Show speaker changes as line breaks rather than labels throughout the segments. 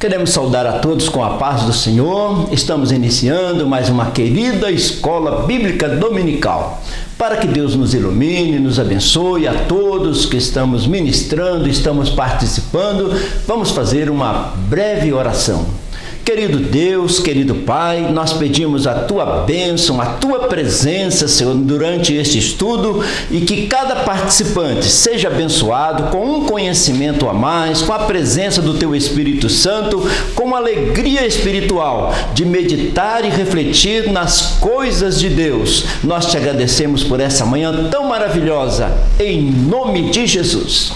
Queremos saudar a todos com a paz do Senhor. Estamos iniciando mais uma querida escola bíblica dominical. Para que Deus nos ilumine, nos abençoe a todos que estamos ministrando, estamos participando, vamos fazer uma breve oração. Querido Deus, querido Pai, nós pedimos a Tua bênção, a Tua presença, Senhor, durante este estudo e que cada participante seja abençoado com um conhecimento a mais, com a presença do Teu Espírito Santo, com alegria espiritual de meditar e refletir nas coisas de Deus. Nós te agradecemos por essa manhã tão maravilhosa, em nome de Jesus.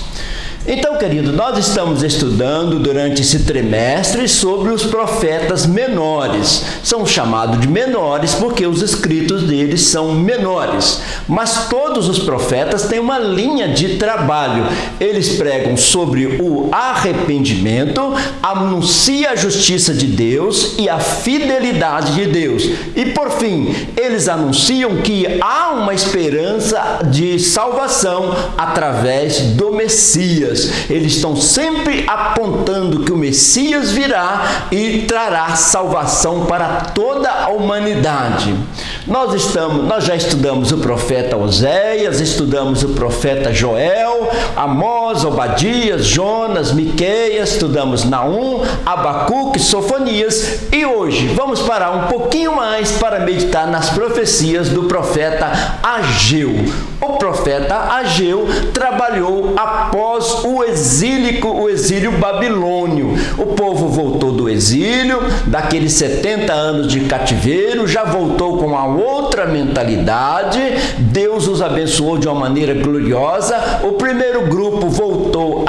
Então, querido, nós estamos estudando durante esse trimestre sobre os profetas menores. São chamados de menores porque os escritos deles são menores. Mas todos os profetas têm uma linha de trabalho. Eles pregam sobre o arrependimento, anunciam a justiça de Deus e a fidelidade de Deus. E, por fim, eles anunciam que há uma esperança de salvação através do Messias. Eles estão sempre apontando que o Messias virá e trará salvação para toda a humanidade. Nós já estudamos o profeta Oséias, estudamos o profeta Joel, Amós, Obadias, Jonas, Miqueias, estudamos Naum, Abacuque, Sofonias e hoje vamos parar um pouquinho mais para meditar nas profecias do profeta Ageu. O profeta Ageu trabalhou após o exílio babilônio. O povo voltou do exílio, daqueles 70 anos de cativeiro, já voltou com uma outra mentalidade. Deus os abençoou de uma maneira gloriosa. O primeiro grupo voltou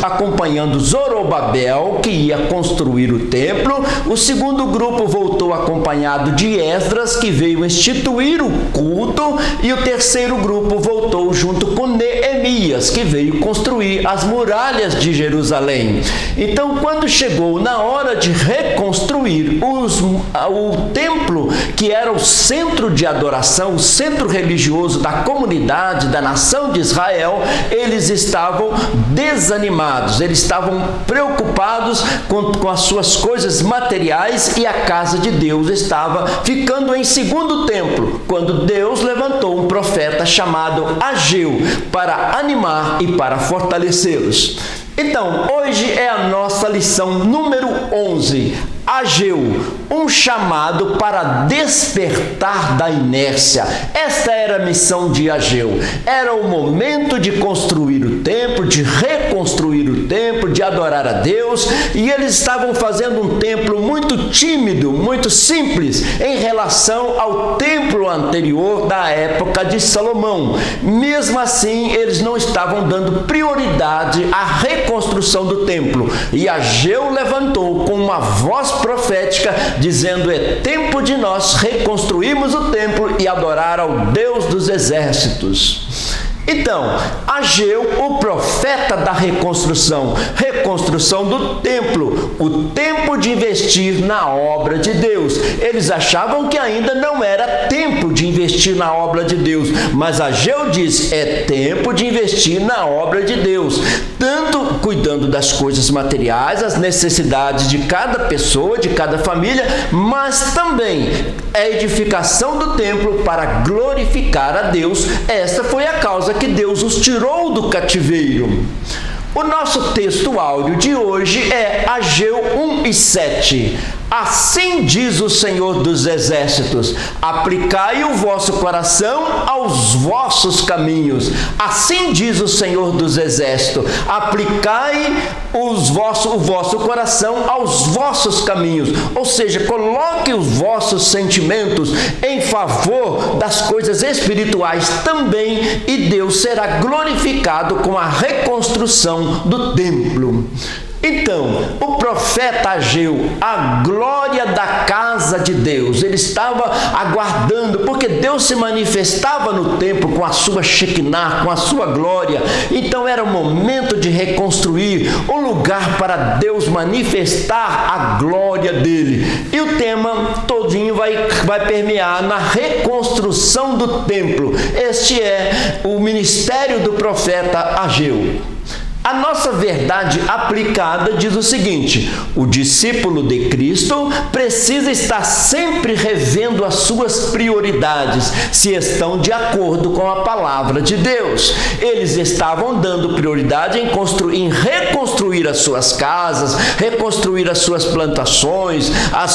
acompanhando Zorobabel, que ia construir o templo. O segundo grupo voltou acompanhado de Esdras, que veio instituir o culto. E o terceiro grupo voltou junto com Neemias, que veio construir as muralhas de Jerusalém. Então, quando chegou na hora de reconstruir o templo, que era o centro de adoração, o centro religioso da comunidade, da nação de Israel, eles estavam desanimados, eles estavam preocupados com as suas coisas materiais e a casa de Deus estava ficando em segundo templo, quando Deus levantou um profeta chamado Ageu para animar e para fortalecê-los. Então, hoje é a nossa lição número 11. Ageu, um chamado para despertar da inércia. Esta era a missão de Ageu. Era o momento de construir o templo, de reconstruir o templo, de adorar a Deus, e eles estavam fazendo um templo muito tímido, muito simples, em relação ao templo anterior da época de Salomão. Mesmo assim, eles não estavam dando prioridade à reconstrução do templo. E Ageu levantou com uma voz profética, dizendo: é tempo de nós reconstruirmos o templo e adorar ao Deus dos exércitos. Então, Ageu, o profeta da reconstrução do templo, o tempo de investir na obra de Deus. Eles achavam que ainda não era tempo de investir na obra de Deus, mas Ageu diz: é tempo de investir na obra de Deus, tanto cuidando das coisas materiais, as necessidades de cada pessoa, de cada família, mas também a edificação do templo para glorificar a Deus. Esta foi a causa que Deus os tirou do cativeiro. O nosso texto áureo de hoje é Ageu 1:7. Assim diz o Senhor dos Exércitos: aplicai o vosso coração aos vossos caminhos. Assim diz o Senhor dos Exércitos: aplicai o vosso coração aos vossos caminhos. Ou seja, coloque os vossos sentimentos em favor das coisas espirituais também, e Deus será glorificado com a reconstrução do templo. Então, o profeta Ageu, a glória da casa de Deus, ele estava aguardando, porque Deus se manifestava no templo com a sua Shekinah, com a sua glória. Então era o momento de reconstruir um lugar para Deus manifestar a glória dele. E o tema todinho vai permear na reconstrução do templo. Este é o ministério do profeta Ageu. A nossa verdade aplicada diz o seguinte: o discípulo de Cristo precisa estar sempre revendo as suas prioridades, se estão de acordo com a palavra de Deus. Eles estavam dando prioridade em reconstruir as suas casas, reconstruir as suas plantações, as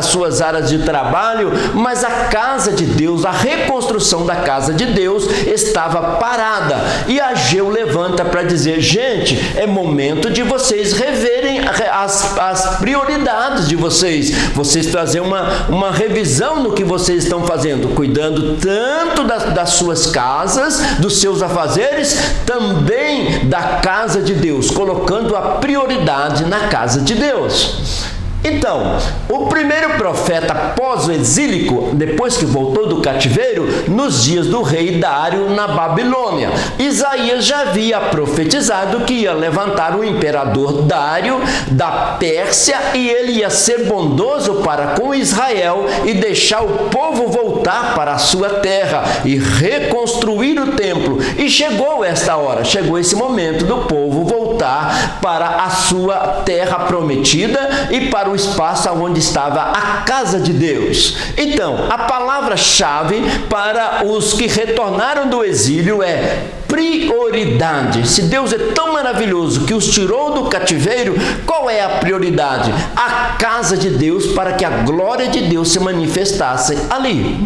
suas áreas de trabalho, mas a casa de Deus, a reconstrução da casa de Deus estava parada. E Ageu levanta para dizer: gente, é momento de vocês reverem as prioridades de vocês trazer uma revisão no que vocês estão fazendo, cuidando tanto das suas casas, dos seus afazeres, também da casa de Deus, colocando a prioridade na casa de Deus. Então, o primeiro profeta pós-exílico, depois que voltou do cativeiro, nos dias do rei Dário na Babilônia, Isaías já havia profetizado que ia levantar o imperador Dário da Pérsia e ele ia ser bondoso para com Israel e deixar o povo voltar para a sua terra e reconstruir o templo. E chegou esta hora, chegou esse momento do povo voltar para a sua terra prometida e para o espaço onde estava a casa de Deus. Então, a palavra-chave para os que retornaram do exílio é prioridade. Se Deus é tão maravilhoso que os tirou do cativeiro, qual é a prioridade? A casa de Deus, para que a glória de Deus se manifestasse ali.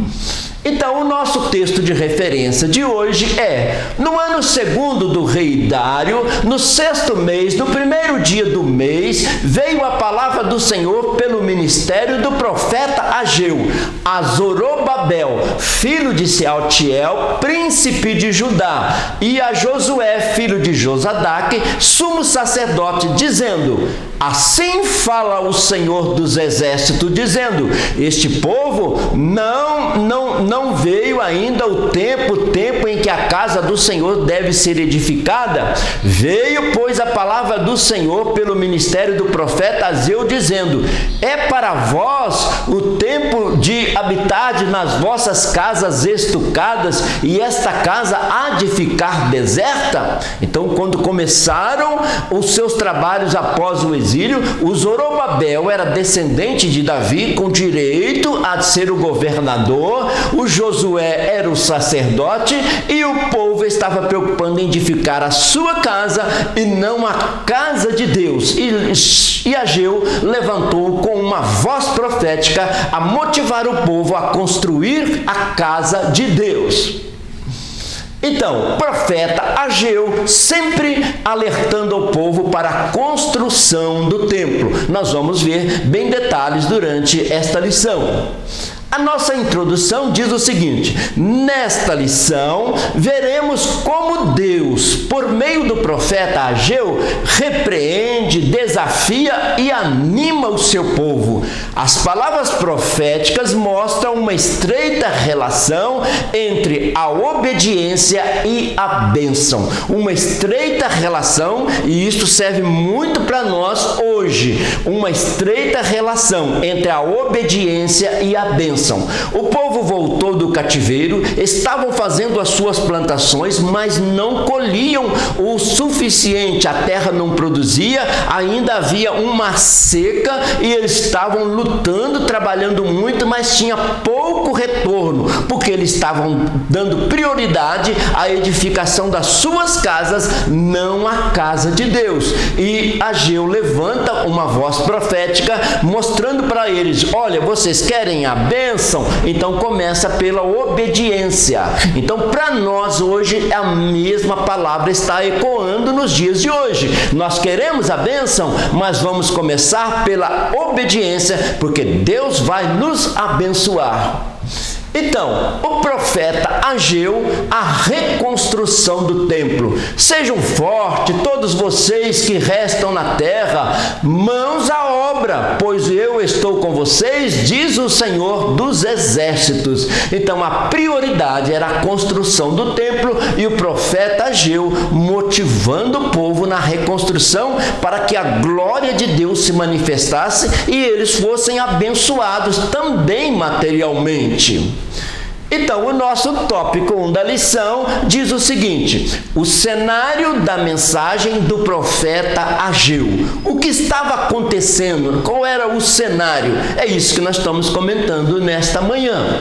Então, o nosso texto de referência de hoje é: no ano segundo do rei Dário, no 6º mês, no primeiro dia do mês, veio a palavra do Senhor pelo ministério do profeta Ageu a Zorobabel, filho de Sealtiel, príncipe de Judá, e a Josué, filho de Josadaque, sumo sacerdote, dizendo: assim fala o Senhor dos exércitos, dizendo: este povo não veio ainda o tempo em que a casa do Senhor deve ser edificada. Veio, pois, a palavra do Senhor pelo ministério do profeta Ageu, dizendo: é para vós o tempo de habitar nas vossas casas estucadas, e esta casa há de ficar deserta? Então, quando começaram os seus trabalhos após o exílio, o Zorobabel era descendente de Davi, com direito a ser o governador, o Josué era o sacerdote, e o povo estava preocupando em edificar a sua casa e não a casa de Deus. E Ageu levantou com uma voz profética a motivar o povo a construir a casa de Deus. Então, o profeta Ageu sempre alertando ao povo para a construção do templo. Nós vamos ver bem detalhes durante esta lição. A nossa introdução diz o seguinte: nesta lição veremos como Deus, por meio do profeta Ageu, repreende, desafia e anima o seu povo. As palavras proféticas mostram uma estreita relação entre a obediência e a bênção. Uma estreita relação, e isso serve muito para nós hoje. Uma estreita relação entre a obediência e a bênção. O povo voltou do cativeiro, estavam fazendo as suas plantações, mas não colhiam o suficiente, a terra não produzia, ainda havia uma seca e eles estavam lutando, trabalhando muito, mas tinha pouco retorno, porque eles estavam dando prioridade à edificação das suas casas, não à casa de Deus. E Ageu levanta uma voz profética, mostrando para eles: olha, vocês querem a bênção? Então começa pela obediência. Então, para nós hoje, a mesma palavra está ecoando nos dias de hoje. Nós queremos a bênção, mas vamos começar pela obediência, porque Deus vai nos abençoar. Então, o profeta Ageu, a reconstrução do templo. Sejam fortes todos vocês que restam na terra, mãos à obra, pois eu estou com vocês, diz o Senhor dos exércitos. Então, a prioridade era a construção do templo e o profeta Ageu motivando o povo na reconstrução para que a glória de Deus se manifestasse e eles fossem abençoados também materialmente. Então, o nosso tópico 1 da lição diz o seguinte: o cenário da mensagem do profeta Ageu. O que estava acontecendo? Qual era o cenário? É isso que nós estamos comentando nesta manhã.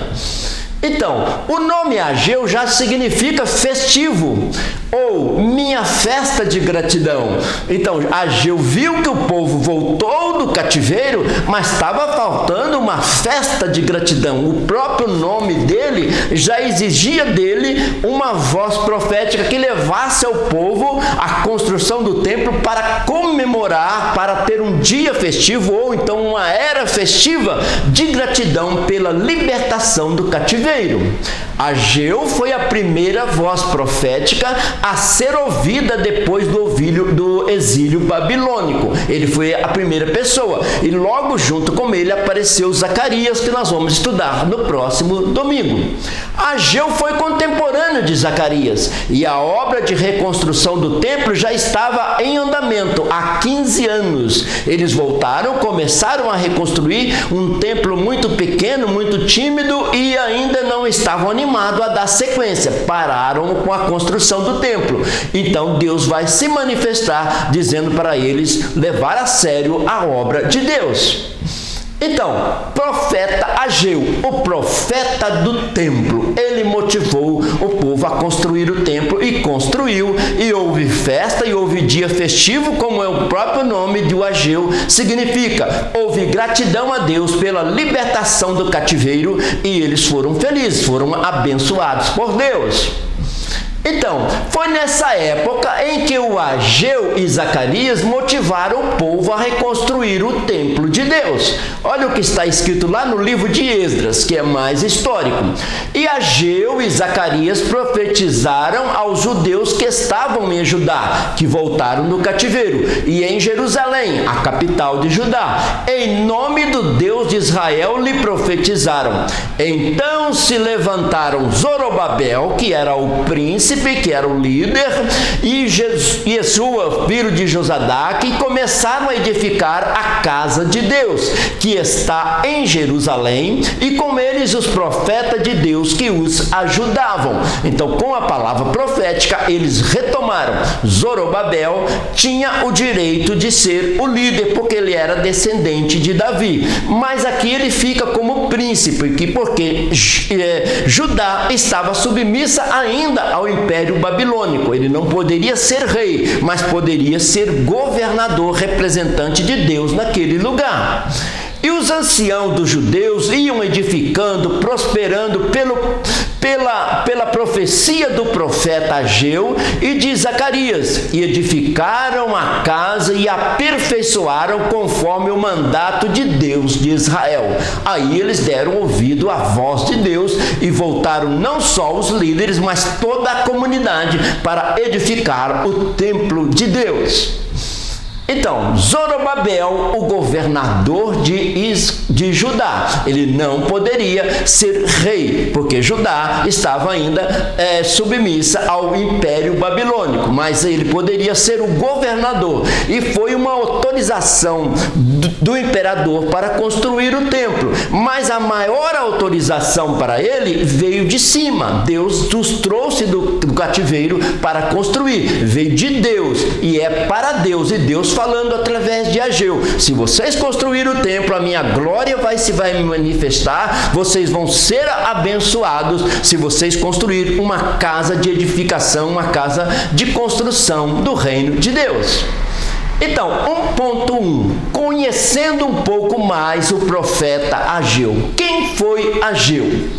Então, o nome Ageu já significa festivo, ou minha festa de gratidão. Então, Ageu viu que o povo voltou do cativeiro, mas estava faltando uma festa de gratidão. O próprio nome dele já exigia dele uma voz profética que levasse ao povo a construção do templo para comemorar, para ter um dia festivo, ou então uma era festiva de gratidão pela libertação do cativeiro. Ageu foi a primeira voz profética a ser ouvida depois do exílio babilônico. Ele foi a primeira pessoa. E logo junto com ele apareceu Zacarias, que nós vamos estudar no próximo domingo. Ageu foi contemporâneo de Zacarias, e a obra de reconstrução do templo já estava em andamento há 15 anos. Eles voltaram, começaram a reconstruir um templo muito pequeno, muito tímido, e ainda não estavam animados a dar sequência. Pararam com a construção do templo. Então Deus vai se manifestar, dizendo para eles levar a sério a obra de Deus. Então, profeta Ageu, o profeta do templo, ele motivou o povo a construir o templo e construiu, e houve festa e houve dia festivo, como é o próprio nome de Ageu significa. Houve gratidão a Deus pela libertação do cativeiro e eles foram felizes, foram abençoados por Deus. Então, foi nessa época em que o Ageu e Zacarias motivaram o povo a reconstruir o templo de Deus. Olha o que está escrito lá no livro de Esdras, que é mais histórico. E Ageu e Zacarias profetizaram aos judeus que estavam em Judá, que voltaram do cativeiro, e em Jerusalém, a capital de Judá. Em nome do Deus de Israel lhe profetizaram. Então se levantaram Zorobabel, que era o príncipe, que era o líder, e Jesua, filho de Josadaque, e começaram a edificar a casa de Deus, que está em Jerusalém, e com eles os profetas de Deus que os ajudavam. Então, com a palavra profética, eles retomaram. Zorobabel tinha o direito de ser o líder, porque ele era descendente de Davi, mas aqui ele fica como príncipe, porque Judá estava submissa ainda ao Império Babilônico. Ele não poderia ser rei, mas poderia ser governador, representante de Deus naquele lugar. E os anciãos dos judeus iam edificando, prosperando pela profecia do profeta Ageu e de Zacarias, e edificaram a casa e aperfeiçoaram conforme o mandato de Deus de Israel. Aí eles deram ouvido à voz de Deus e voltaram não só os líderes, mas toda a comunidade para edificar o templo de Deus. Então, Zorobabel, o governador de Judá, ele não poderia ser rei, porque Judá estava ainda submissa ao Império Babilônico, mas ele poderia ser o governador, e foi uma autorização do imperador para construir o templo, mas a maior autorização para ele veio de cima. Deus os trouxe do cativeiro para construir, veio de Deus, e é para Deus, e Deus falando através de Ageu: se vocês construírem o templo, a minha glória vai me manifestar, vocês vão ser abençoados se vocês construírem uma casa de edificação, uma casa de construção do reino de Deus. Então, 1.1, conhecendo um pouco mais o profeta Ageu. Quem foi Ageu?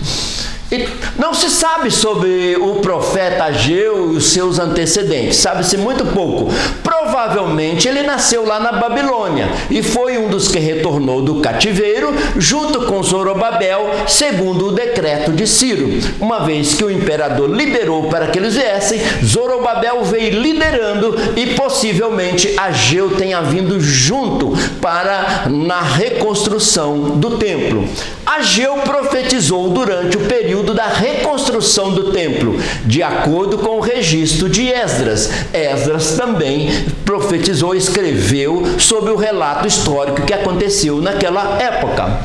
Não se sabe sobre o profeta Ageu e os seus antecedentes, sabe-se muito pouco. Provavelmente ele nasceu lá na Babilônia e foi um dos que retornou do cativeiro junto com Zorobabel, segundo o decreto de Ciro. Uma vez que o imperador liberou para que eles viessem, Zorobabel veio liderando e possivelmente Ageu tenha vindo junto na reconstrução do templo. Ageu profetizou durante o período da reconstrução do templo, de acordo com o registro de Esdras. Esdras também profetizou, escreveu sobre o relato histórico que aconteceu naquela época.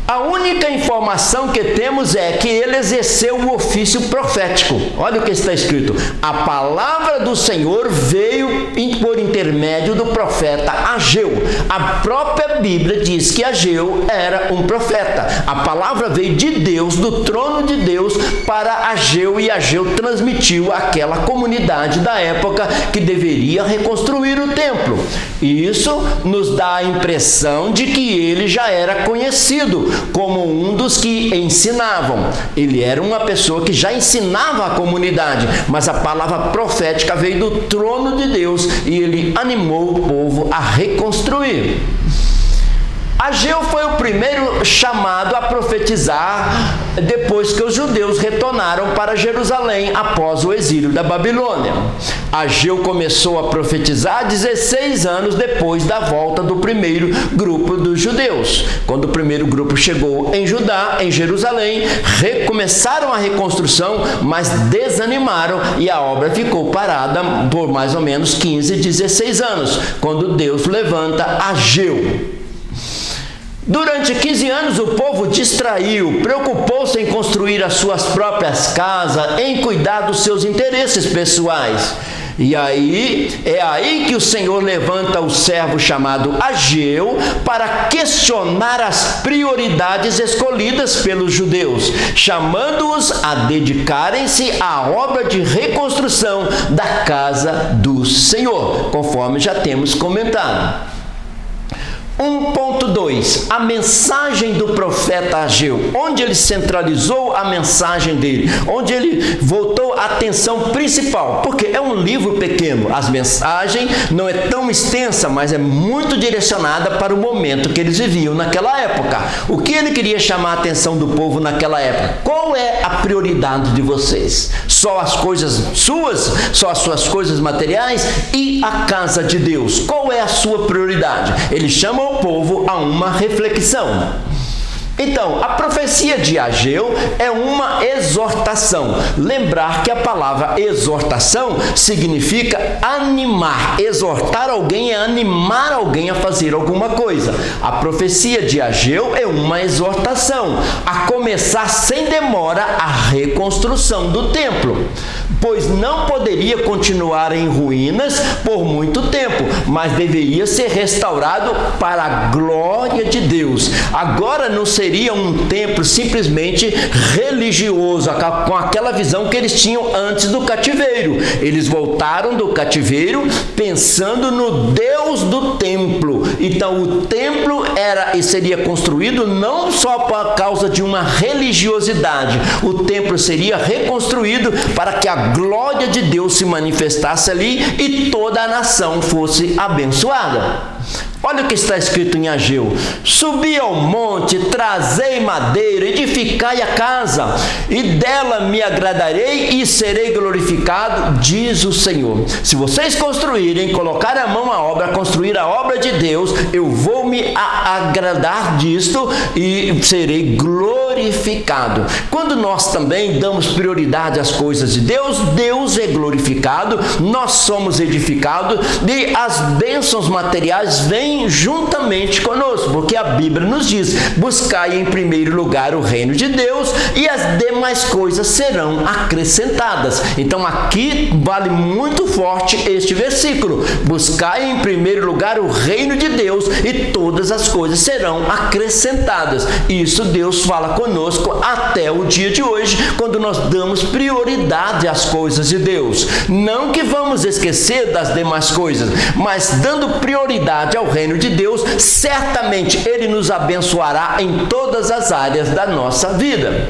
A única informação que temos é que ele exerceu o ofício profético. Olha o que está escrito: a palavra do Senhor veio por intermédio do profeta Ageu. A própria Bíblia diz que Ageu era um profeta. A palavra veio de Deus, do trono de Deus, para Ageu, e Ageu transmitiu àquela comunidade da época que deveria reconstruir o templo. E isso nos dá a impressão de que ele já era conhecido como um dos que ensinavam. Ele era uma pessoa que já ensinava a comunidade, mas a palavra profética veio do trono de Deus e ele animou o povo a reconstruir. Ageu foi o primeiro chamado a profetizar depois que os judeus retornaram para Jerusalém após o exílio da Babilônia. Ageu começou a profetizar 16 anos depois da volta do primeiro grupo dos judeus. Quando o primeiro grupo chegou em Judá, em Jerusalém, recomeçaram a reconstrução, mas desanimaram e a obra ficou parada por mais ou menos 15, 16 anos, quando Deus levanta Ageu. Durante 15 anos o povo distraiu, preocupou-se em construir as suas próprias casas, em cuidar dos seus interesses pessoais. E é aí que o Senhor levanta o servo chamado Ageu para questionar as prioridades escolhidas pelos judeus, chamando-os a dedicarem-se à obra de reconstrução da casa do Senhor, conforme já temos comentado. 1.2, a mensagem do profeta Ageu, onde ele centralizou a mensagem dele, onde ele voltou a atenção principal, porque é um livro pequeno, as mensagens não é tão extensa, mas é muito direcionada para o momento que eles viviam naquela época. O que ele queria chamar a atenção do povo naquela época? Qual é a prioridade de vocês? Só as coisas suas? Só as suas coisas materiais? E a casa de Deus? Qual é a sua prioridade? Ele chama o povo a uma reflexão. Então, a profecia de Ageu é uma exortação. Lembrar que a palavra exortação significa animar. Exortar alguém é animar alguém a fazer alguma coisa. A profecia de Ageu é uma exortação a começar sem demora a reconstrução do templo, pois não poderia continuar em ruínas por muito tempo, mas deveria ser restaurado para a glória de Deus. Agora não seria um templo simplesmente religioso, com aquela visão que eles tinham antes do cativeiro. Eles voltaram do cativeiro pensando no Deus do templo. Então o templo era e seria construído não só por causa de uma religiosidade. O templo seria reconstruído para que a glória de Deus se manifestasse ali e toda a nação fosse abençoada. Olha o que está escrito em Ageu: subi ao monte, trazei madeira, edificai a casa, e dela me agradarei e serei glorificado, diz o Senhor. Se vocês construírem, colocar a mão à obra, construir a obra de Deus, eu vou me agradar disto e serei glorificado. Quando nós também damos prioridade às coisas de Deus, Deus é glorificado, nós somos edificados e as bênçãos materiais vêm juntamente conosco, porque a Bíblia nos diz: buscai em primeiro lugar o reino de Deus e as demais coisas serão acrescentadas. Então aqui vale muito forte este versículo: buscai em primeiro lugar o reino de Deus e todas as coisas serão acrescentadas. Isso Deus fala conosco até o dia de hoje, quando nós damos prioridade às coisas de Deus. Não que vamos esquecer das demais coisas, mas dando prioridade ao reino de Deus, certamente Ele nos abençoará em todas as áreas da nossa vida.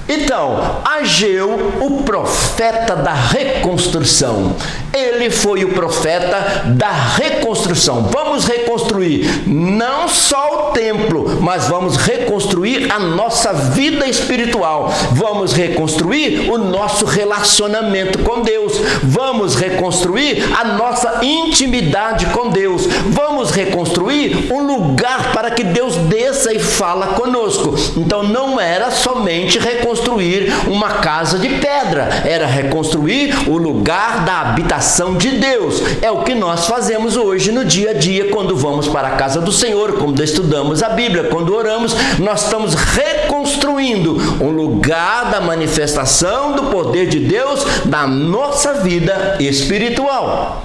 Então, Ageu, o profeta da reconstrução, ele foi o profeta da reconstrução. Vamos reconstruir não só o templo, mas vamos reconstruir a nossa vida espiritual. Vamos reconstruir o nosso relacionamento com Deus. Vamos reconstruir a nossa intimidade com Deus. Vamos reconstruir um lugar para que Deus desça e fala conosco. Então, não era somente reconstruir reconstruir uma casa de pedra, era reconstruir o lugar da habitação de Deus. É o que nós fazemos hoje no dia a dia, quando vamos para a casa do Senhor, quando estudamos a Bíblia, quando oramos, nós estamos reconstruindo um lugar da manifestação do poder de Deus na nossa vida espiritual.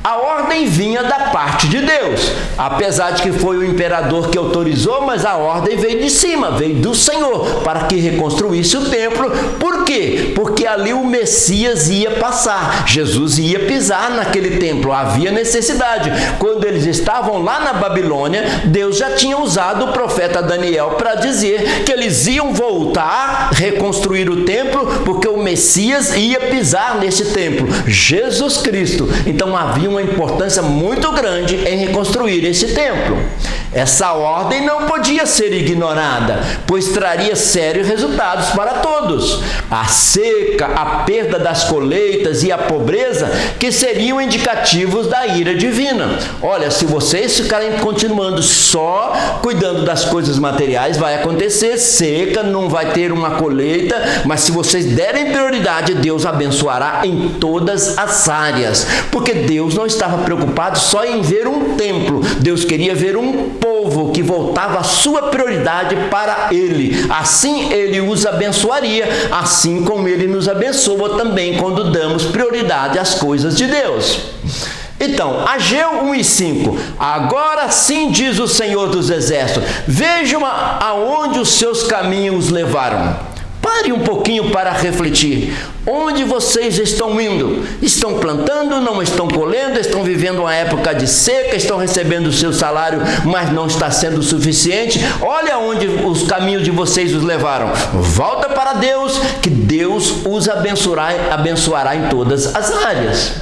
A ordem vinha da parte de Deus, apesar de que foi o imperador que autorizou, mas a ordem veio de cima, veio do Senhor, para que reconstruísse o templo. Por quê? Porque ali o Messias ia passar, Jesus ia pisar naquele templo, havia necessidade. Quando eles estavam lá na Babilônia, Deus já tinha usado o profeta Daniel para dizer que eles iam voltar, reconstruir o templo, porque o Messias ia pisar nesse templo, Jesus Cristo. Então havia uma importância muito grande em reconstruir esse templo. Essa ordem não podia ser ignorada, pois traria sérios resultados para todos. A seca, a perda das colheitas e a pobreza, que seriam indicativos da ira divina. Olha, se vocês ficarem continuando só cuidando das coisas materiais, vai acontecer seca, não vai ter uma colheita, mas se vocês derem prioridade, Deus abençoará em todas as áreas, porque Deus não estava preocupado só em ver um templo, Deus queria ver um povo que voltava a sua prioridade para Ele. Assim Ele os abençoaria, assim como Ele nos abençoa também quando damos prioridade às coisas de Deus. Então, Ageu 1:5, agora sim diz o Senhor dos Exércitos, vejam aonde os seus caminhos levaram. Pare um pouquinho para refletir. Onde vocês estão indo? Estão plantando, não estão colhendo, estão vivendo uma época de seca, estão recebendo o seu salário, mas não está sendo suficiente. Olha onde os caminhos de vocês os levaram. Volta para Deus, que Deus os abençoará em todas as áreas.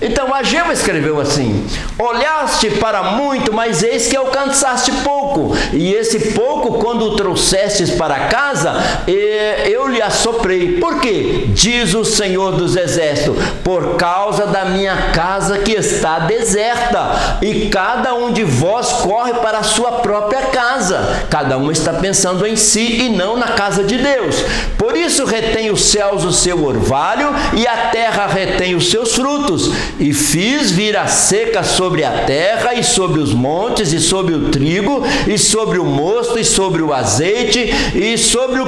Então Ageu escreveu assim, olhaste para muito, mas eis que alcançaste pouco, e esse pouco, quando o trouxestes para casa, eu lhe assoprei. Por quê? Diz o Senhor dos Exércitos, por causa da minha casa que está deserta, e cada um de vós corre para a sua própria casa. Cada um está pensando em si e não na casa de Deus. Por isso retém os céus o seu orvalho, e a terra retém os seus frutos. E fiz vir a seca sobre a terra, e sobre os montes, e sobre o trigo, e sobre o mosto, e sobre o azeite, e sobre o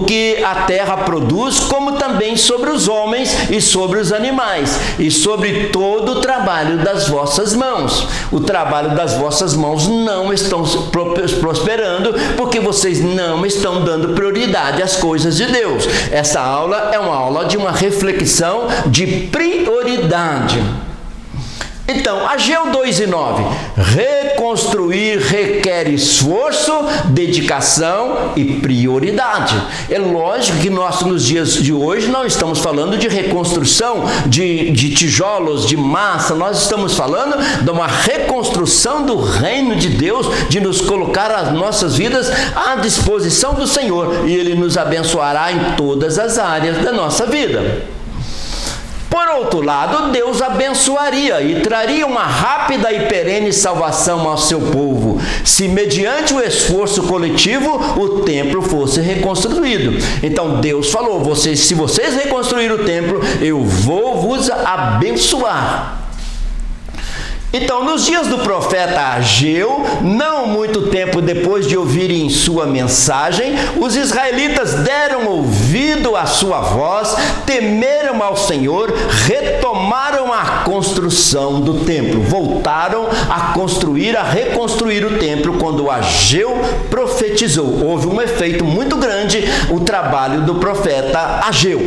que a terra produz, como também sobre os homens, e sobre os animais, e sobre todo o trabalho das vossas mãos. O trabalho das vossas mãos não estão prosperando, porque vocês não estão dando prioridade às coisas de Deus. Essa aula é uma aula de uma reflexão de prioridade. Então, Ageu 2:9, reconstruir requer esforço, dedicação e prioridade. É lógico que nós, nos dias de hoje, não estamos falando de reconstrução de tijolos, de massa, nós estamos falando de uma reconstrução do reino de Deus, de nos colocar as nossas vidas à disposição do Senhor, e Ele nos abençoará em todas as áreas da nossa vida. Por outro lado, Deus abençoaria e traria uma rápida e perene salvação ao seu povo, se mediante o esforço coletivo o templo fosse reconstruído. Então Deus falou, se vocês reconstruírem o templo, eu vou vos abençoar. Então, nos dias do profeta Ageu, não muito tempo depois de ouvirem sua mensagem, os israelitas deram ouvido à sua voz, temeram ao Senhor, retomaram a construção do templo, voltaram a reconstruir o templo quando Ageu profetizou. Houve um efeito muito grande, o trabalho do profeta Ageu.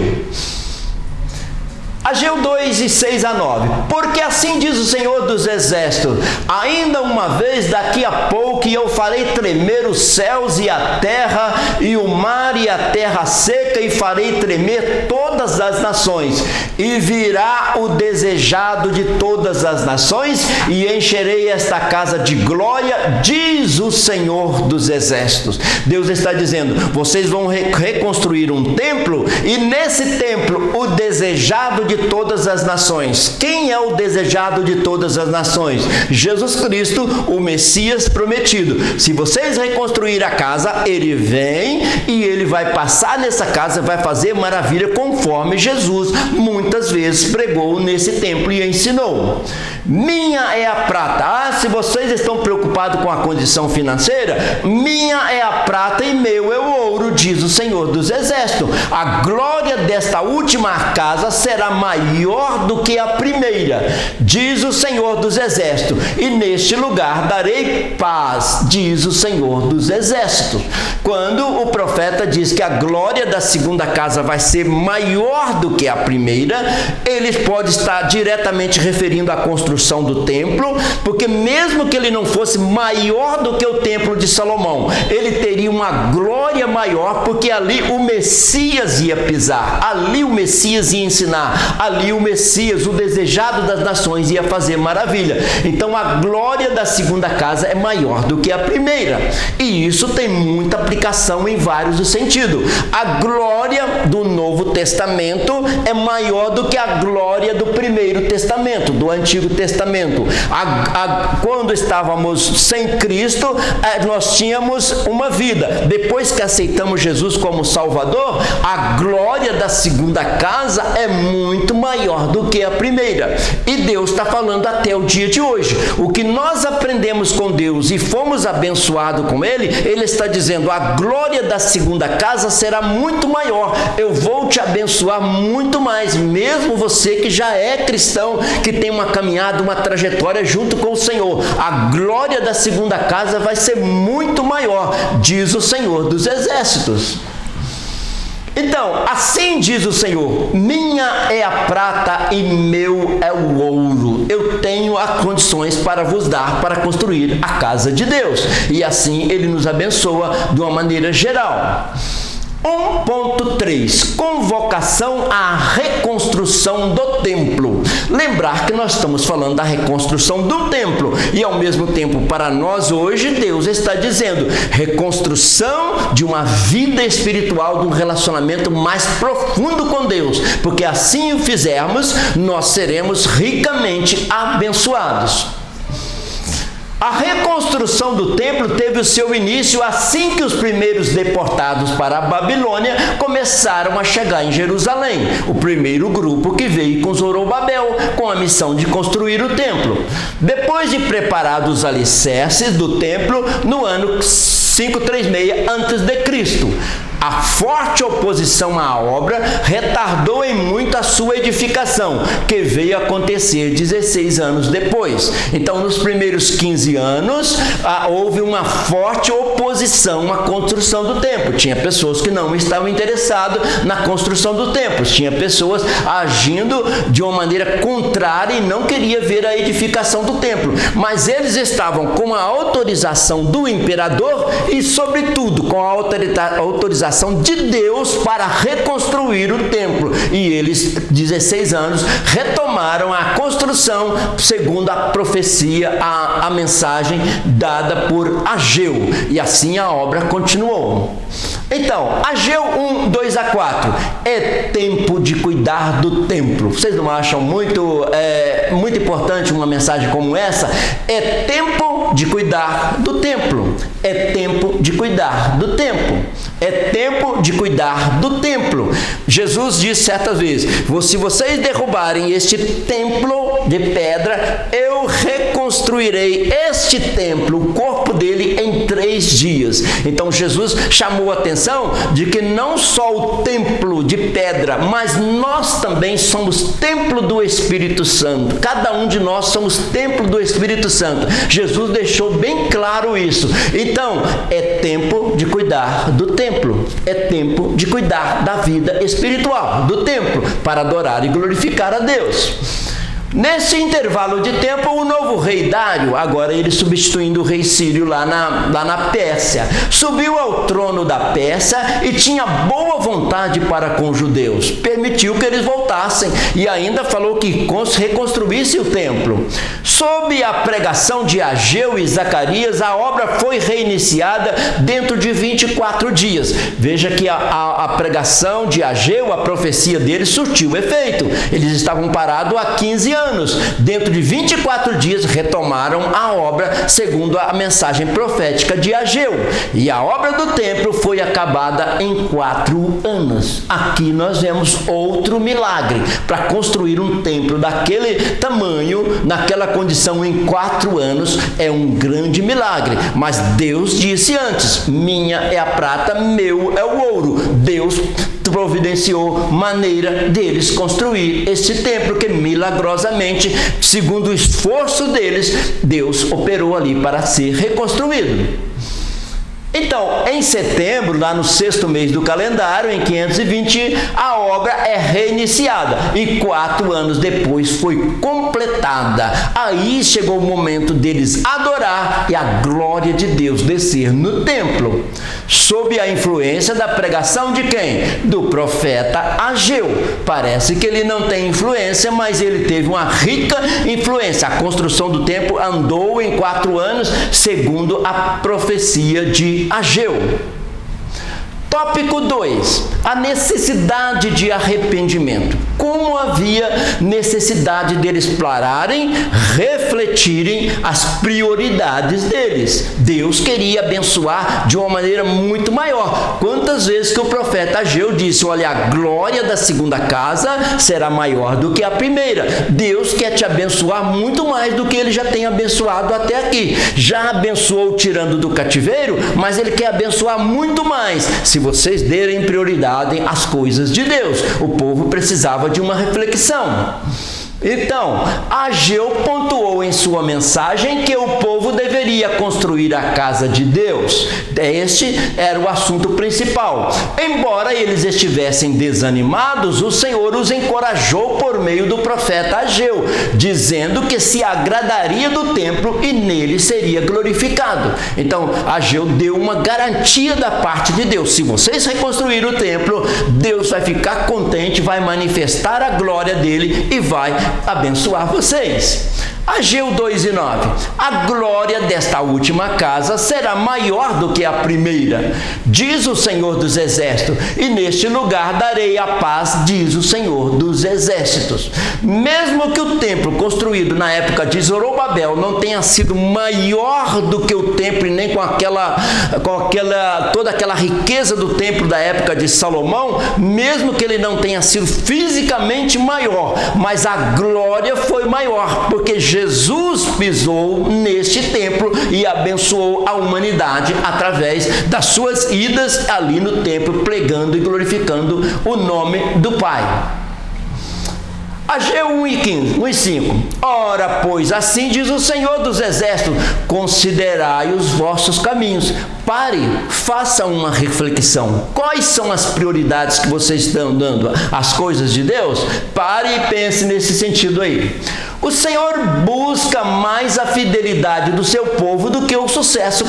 Ageu 2:6-9, porque assim diz o Senhor dos Exércitos, ainda uma vez daqui a pouco eu farei tremer os céus e a terra, e o mar e a terra seca seca e farei tremer todas as nações, e virá o desejado de todas as nações, e encherei esta casa de glória, diz o Senhor dos Exércitos. Deus está dizendo, vocês vão reconstruir um templo, e nesse templo o desejado de todas as nações. Quem é o desejado de todas as nações? Jesus Cristo, o Messias prometido. Se vocês reconstruir a casa, ele vem e ele vai passar nessa casa, vai fazer maravilha conforme Jesus muitas vezes pregou nesse templo e ensinou. Minha é a prata. Ah, se vocês estão preocupados com a condição financeira, minha é a prata e meu é o ouro, diz o Senhor dos Exércitos. A glória desta última casa será maior do que a primeira, diz o Senhor dos Exércitos, e neste lugar darei paz, diz o Senhor dos Exércitos. Quando o profeta diz que a glória da segunda casa vai ser maior do que a primeira, ele pode estar diretamente referindo à construção do templo, porque mesmo que ele não fosse maior do que o templo de Salomão, ele teria uma glória maior, porque ali o Messias ia pisar, ali o Messias ia ensinar, ali o Messias, o desejado das nações, ia fazer maravilha. Então a glória da segunda casa é maior do que a primeira, e isso tem muita aplicação em vários sentidos. A glória do Novo Testamento é maior do que a glória do Primeiro Testamento, do Antigo Testamento. Quando estávamos sem Cristo, nós tínhamos uma vida. Depois que aceitamos Jesus como Salvador, a glória da segunda casa é muito maior do que a primeira. E Deus está falando até o dia de hoje. O que nós aprendemos com Deus e fomos abençoados com Ele, Ele está dizendo, a glória da segunda casa será muito maior. Eu vou te abençoar muito mais, mesmo você que já é cristão, que tem uma caminhada, uma trajetória junto com o Senhor. A glória da segunda casa vai ser muito maior, diz o Senhor dos Exércitos. Então, assim diz o Senhor, minha é a prata e meu é o ouro. Eu tenho as condições para vos dar, para construir a casa de Deus. E assim Ele nos abençoa de uma maneira geral. 1.3 Convocação à reconstrução do templo. Lembrar que nós estamos falando da reconstrução do templo, e ao mesmo tempo para nós hoje Deus está dizendo reconstrução de uma vida espiritual, de um relacionamento mais profundo com Deus, porque assim o fizermos, nós seremos ricamente abençoados. A reconstrução do templo teve o seu início assim que os primeiros deportados para a Babilônia começaram a chegar em Jerusalém. O primeiro grupo que veio com Zorobabel, com a missão de construir o templo. Depois de preparados os alicerces do templo, no ano 536 a.C., a forte oposição à obra retardou em muito a sua edificação, que veio acontecer 16 anos depois. Então, nos primeiros 15 anos, houve uma forte oposição à construção do templo. Tinha pessoas que não estavam interessadas na construção do templo. Tinha pessoas agindo de uma maneira contrária e não queria ver a edificação do templo. Mas eles estavam com a autorização do imperador e, sobretudo, com a autorização de Deus para reconstruir o templo. E eles, 16 anos, retomaram a construção segundo a profecia, a mensagem dada por Ageu. E assim a obra continuou. Então, Ageu 1, 2 a 4. É tempo de cuidar do templo. Vocês não acham muito importante uma mensagem como essa? É tempo de cuidar do templo. É tempo de cuidar do templo. É tempo de cuidar do templo. Jesus disse certa vez, se vocês derrubarem este templo de pedra, eu reconstruirei este templo, o corpo dele, em 3 dias. Então Jesus chamou a atenção de que não só o templo de pedra, mas nós também somos templo do Espírito Santo. Cada um de nós somos templo do Espírito Santo. Jesus deixou bem claro isso. Então, é tempo de cuidar do templo. É tempo de cuidar da vida espiritual do templo, para adorar e glorificar a Deus. Nesse intervalo de tempo, o novo rei Dário, agora ele substituindo o rei Sírio lá na Pérsia, subiu ao trono da Pérsia e tinha boa vontade para com os judeus. Permitiu que eles voltassem e ainda falou que reconstruísse o templo. Sob a pregação de Ageu e Zacarias, a obra foi reiniciada dentro de 24 dias. Veja que a pregação de Ageu, a profecia deles, surtiu efeito. Eles estavam parados há 15 anos. Dentro de 24 dias retomaram a obra segundo a mensagem profética de Ageu. E a obra do templo foi acabada em 4 anos. Aqui nós vemos outro milagre. Para construir um templo daquele tamanho, naquela condição em 4 anos, é um grande milagre. Mas Deus disse antes: minha é a prata, meu é o ouro. Deus providenciou maneira deles construir esse templo que milagrosamente, segundo o esforço deles, Deus operou ali para ser reconstruído. Então, em setembro, lá no 6º mês do calendário, em 520, a obra é reiniciada e 4 anos depois foi completada. Aí chegou o momento deles adorar e a glória de Deus descer no templo. Sob a influência da pregação de quem? Do profeta Ageu. Parece que ele não tem influência, mas ele teve uma rica influência. A construção do templo andou em 4 anos, segundo a profecia de Ageu. Tópico 2. A necessidade de arrependimento. Como havia necessidade deles pararem, refletirem as prioridades deles. Deus queria abençoar de uma maneira muito maior. Quantas vezes que o profeta Ageu disse: olha, a glória da segunda casa será maior do que a primeira. Deus quer te abençoar muito mais do que ele já tem abençoado até aqui. Já abençoou tirando do cativeiro, mas ele quer abençoar muito mais se vocês derem prioridade às coisas de Deus. O povo precisava de uma reflexão. Então, Ageu pontuou em sua mensagem que o povo deveria construir a casa de Deus. Este era o assunto principal. Embora eles estivessem desanimados, o Senhor os encorajou por meio do profeta Ageu, dizendo que se agradaria do templo e nele seria glorificado. Então, Ageu deu uma garantia da parte de Deus: se vocês reconstruírem o templo, Deus vai ficar contente, vai manifestar a glória dele e vai abençoar vocês. Ageu 2:9. A glória desta última casa será maior do que a primeira, diz o Senhor dos Exércitos, e neste lugar darei a paz, diz o Senhor dos Exércitos. Mesmo que o templo construído na época de Zorobabel não tenha sido maior do que o templo, e nem com toda aquela riqueza do templo da época de Salomão, mesmo que ele não tenha sido fisicamente maior, mas a glória foi maior, porque Jesus pisou neste templo e abençoou a humanidade através das suas idas ali no templo, pregando e glorificando o nome do Pai. Ageu 1:5. Ora, pois, assim diz o Senhor dos Exércitos: considerai os vossos caminhos. Pare, faça uma reflexão. Quais são as prioridades que vocês estão dando às coisas de Deus? Pare e pense nesse sentido aí. O Senhor busca mais a fidelidade do seu povo do que o sucesso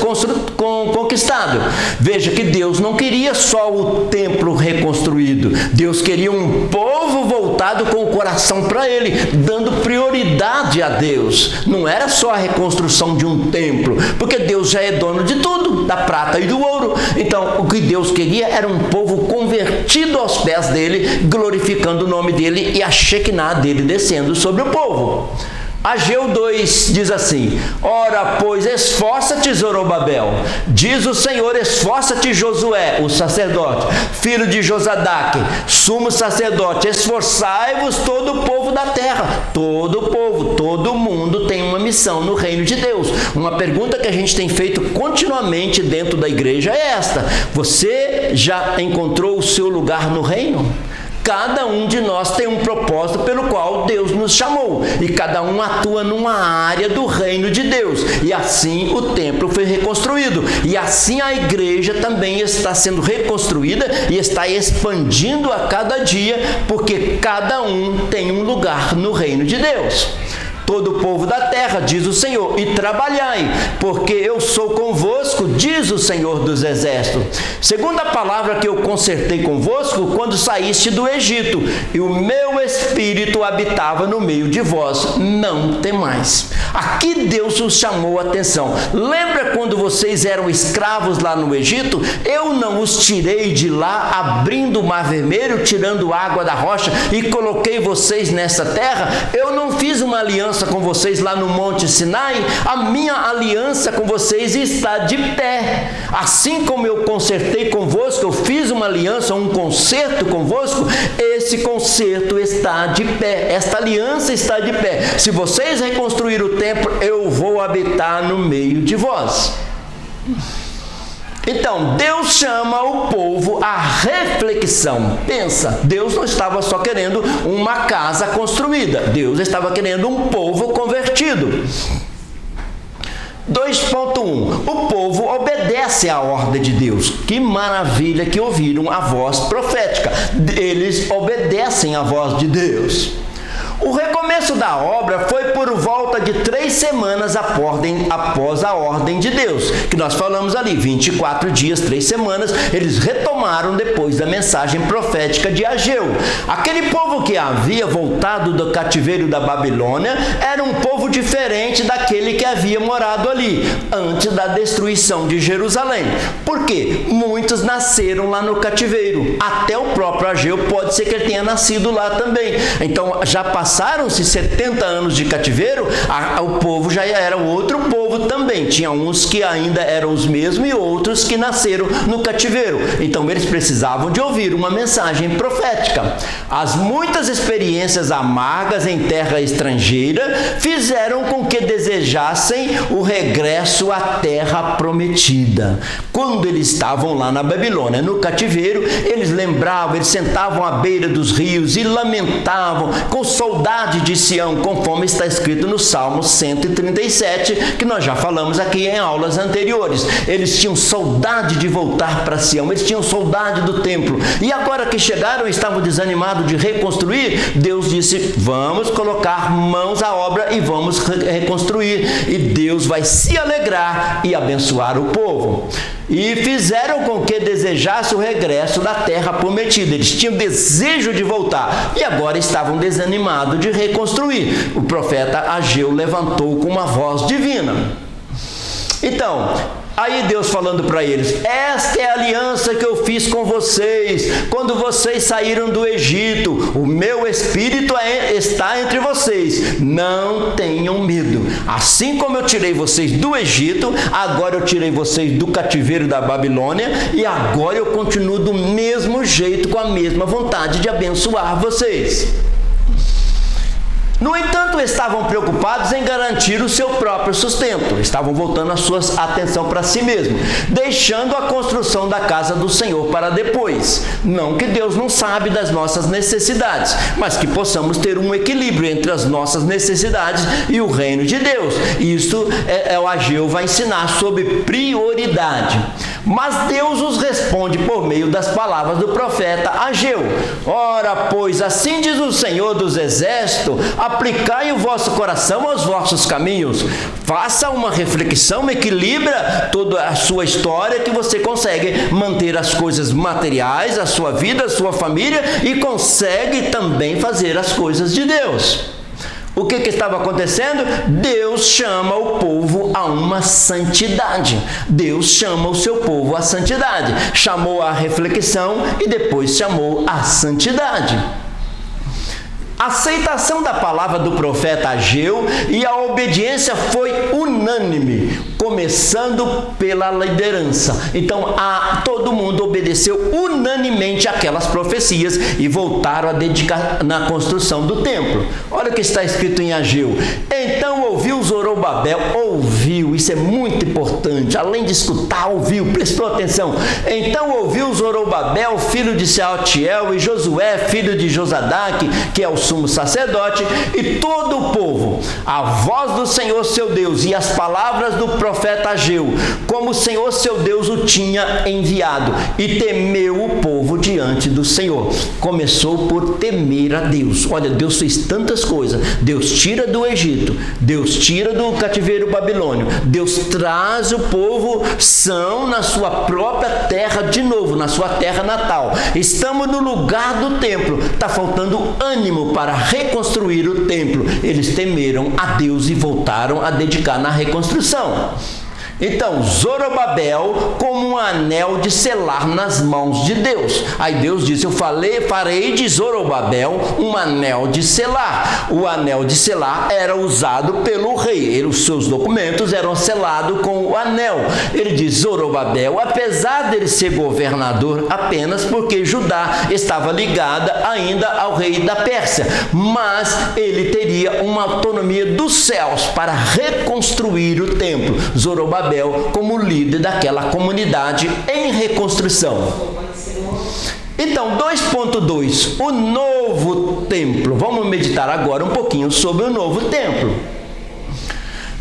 conquistado. Veja que Deus não queria só o templo reconstruído. Deus queria um povo voltado com o coração para Ele, dando prioridade a Deus. Não era só a reconstrução de um templo, porque Deus já é dono de tudo, da prata e do ouro. Então, o que Deus queria era um povo convertido aos pés dele, glorificando o nome dele e a Shekinah dele descendo sobre o povo. Ageu 2 diz assim: ora, pois, esforça-te, Zorobabel, diz o Senhor, esforça-te, Josué, o sacerdote, filho de Josadaque, sumo sacerdote, esforçai-vos todo o povo da terra. Todo o povo, todo mundo tem uma missão no reino de Deus. Uma pergunta que a gente tem feito continuamente dentro da igreja é esta: você já encontrou o seu lugar no reino? cada um de nós tem um propósito pelo qual Deus nos chamou, e cada um atua numa área do reino de Deus, e assim o templo foi reconstruído, e assim a igreja também está sendo reconstruída e está expandindo a cada dia, porque cada um tem um lugar no reino de Deus. Todo o povo da terra, diz o Senhor, e trabalhai, porque eu sou convosco, diz o Senhor dos Exércitos. Segunda palavra que eu concertei convosco quando saíste do Egito, e o meu espírito habitava no meio de vós, não temais. Aqui Deus os chamou a atenção. Lembra quando vocês eram escravos lá no Egito? Eu não os tirei de lá, abrindo o mar vermelho, tirando água da rocha, e coloquei vocês nessa terra? Eu não fiz uma aliança com vocês lá no Monte Sinai? A minha aliança com vocês está de pé. Assim como eu consertei convosco, eu fiz uma aliança, um concerto convosco, esse concerto está de pé, esta aliança está de pé. Se vocês reconstruírem o templo, eu vou habitar no meio de vós. Então, Deus chama o povo à reflexão. Pensa, Deus não estava só querendo uma casa construída, Deus estava querendo um povo convertido. 2.1. O povo obedece à ordem de Deus. Que maravilha que ouviram a voz profética. Eles obedecem à voz de Deus. O recomeço da obra foi por volta de 3 semanas após a ordem de Deus, que nós falamos ali, 24 dias, 3 semanas, eles retomaram depois da mensagem profética de Ageu. Aquele povo que havia voltado do cativeiro da Babilônia era um povo diferente daquele que havia morado ali, antes da destruição de Jerusalém. Por quê? Muitos nasceram lá no cativeiro, até o próprio Ageu pode ser que ele tenha nascido lá também. Então, já passaram-se 70 anos de cativeiro, o povo já era outro povo também. Tinha uns que ainda eram os mesmos e outros que nasceram no cativeiro. Então eles precisavam de ouvir uma mensagem profética. As muitas experiências amargas em terra estrangeira fizeram com que desejassem o regresso à terra prometida. Quando eles estavam lá na Babilônia, no cativeiro, eles lembravam, eles sentavam à beira dos rios e lamentavam com saudade de Sião, conforme está escrito no Salmo 137, que nós já falamos aqui em aulas anteriores. Eles tinham saudade de voltar para Sião, eles tinham saudade do templo, e agora que chegaram, estavam desanimados de reconstruir. Deus disse, vamos colocar mãos à obra e vamos reconstruir, e Deus vai se alegrar e abençoar o povo. E fizeram com que desejasse o regresso da terra prometida. Eles tinham desejo de voltar e agora estavam desanimados de reconstruir. O profeta Ageu levantou com uma voz divina. Então, aí Deus falando para eles, esta é a aliança que eu fiz com vocês, quando vocês saíram do Egito, o meu Espírito está entre vocês, não tenham medo. Assim como eu tirei vocês do Egito, agora eu tirei vocês do cativeiro da Babilônia, e agora eu continuo do mesmo jeito, com a mesma vontade de abençoar vocês. No entanto, estavam preocupados em garantir o seu próprio sustento. Estavam voltando a sua atenção para si mesmo, deixando a construção da casa do Senhor para depois. Não que Deus não sabe das nossas necessidades, mas que possamos ter um equilíbrio entre as nossas necessidades e o reino de Deus. Isso o Ageu vai ensinar sobre prioridade. Mas Deus os responde por meio das palavras do profeta Ageu. Ora, pois, assim diz o Senhor dos Exércitos, aplicai o vosso coração aos vossos caminhos. Faça uma reflexão, equilibra toda a sua história, que você consegue manter as coisas materiais, a sua vida, a sua família, e consegue também fazer as coisas de Deus. O que estava acontecendo? Deus chama o povo a uma santidade. Deus chama o seu povo à santidade. Chamou a reflexão e depois chamou a santidade. A aceitação da palavra do profeta Ageu e a obediência foi unânime, com começando pela liderança. Então, todo mundo obedeceu unanimemente aquelas profecias e voltaram a dedicar na construção do templo. Olha o que está escrito em Ageu. Então ouviu Zorobabel, isso é muito importante, além de escutar, ouviu, prestou atenção. Então ouviu Zorobabel, filho de Sealtiel, e Josué, filho de Josadaque, que é o sumo sacerdote, e todo o povo, a voz do Senhor seu Deus e as palavras do profeta Ageu, como o Senhor seu Deus o tinha enviado, e temeu o povo diante do Senhor. Começou por temer a Deus. Olha, Deus fez tantas coisas. Deus tira do Egito, Deus tira do cativeiro babilônio, Deus traz o povo são na sua própria terra de novo, na sua terra natal. Estamos no lugar do templo. Está faltando ânimo para reconstruir o templo. Eles temeram a Deus e voltaram a dedicar na reconstrução. Então, Zorobabel como um anel de selar nas mãos de Deus. Aí Deus disse, farei de Zorobabel um anel de selar. O anel de selar era usado pelo rei. Os seus documentos eram selados com o anel. Ele diz, Zorobabel, apesar dele ser governador apenas porque Judá estava ligada ainda ao rei da Pérsia, mas ele teria uma autonomia dos céus para reconstruir o templo. Zorobabel como líder daquela comunidade em reconstrução. Então, 2.2, o novo templo. Vamos meditar agora um pouquinho sobre o novo templo.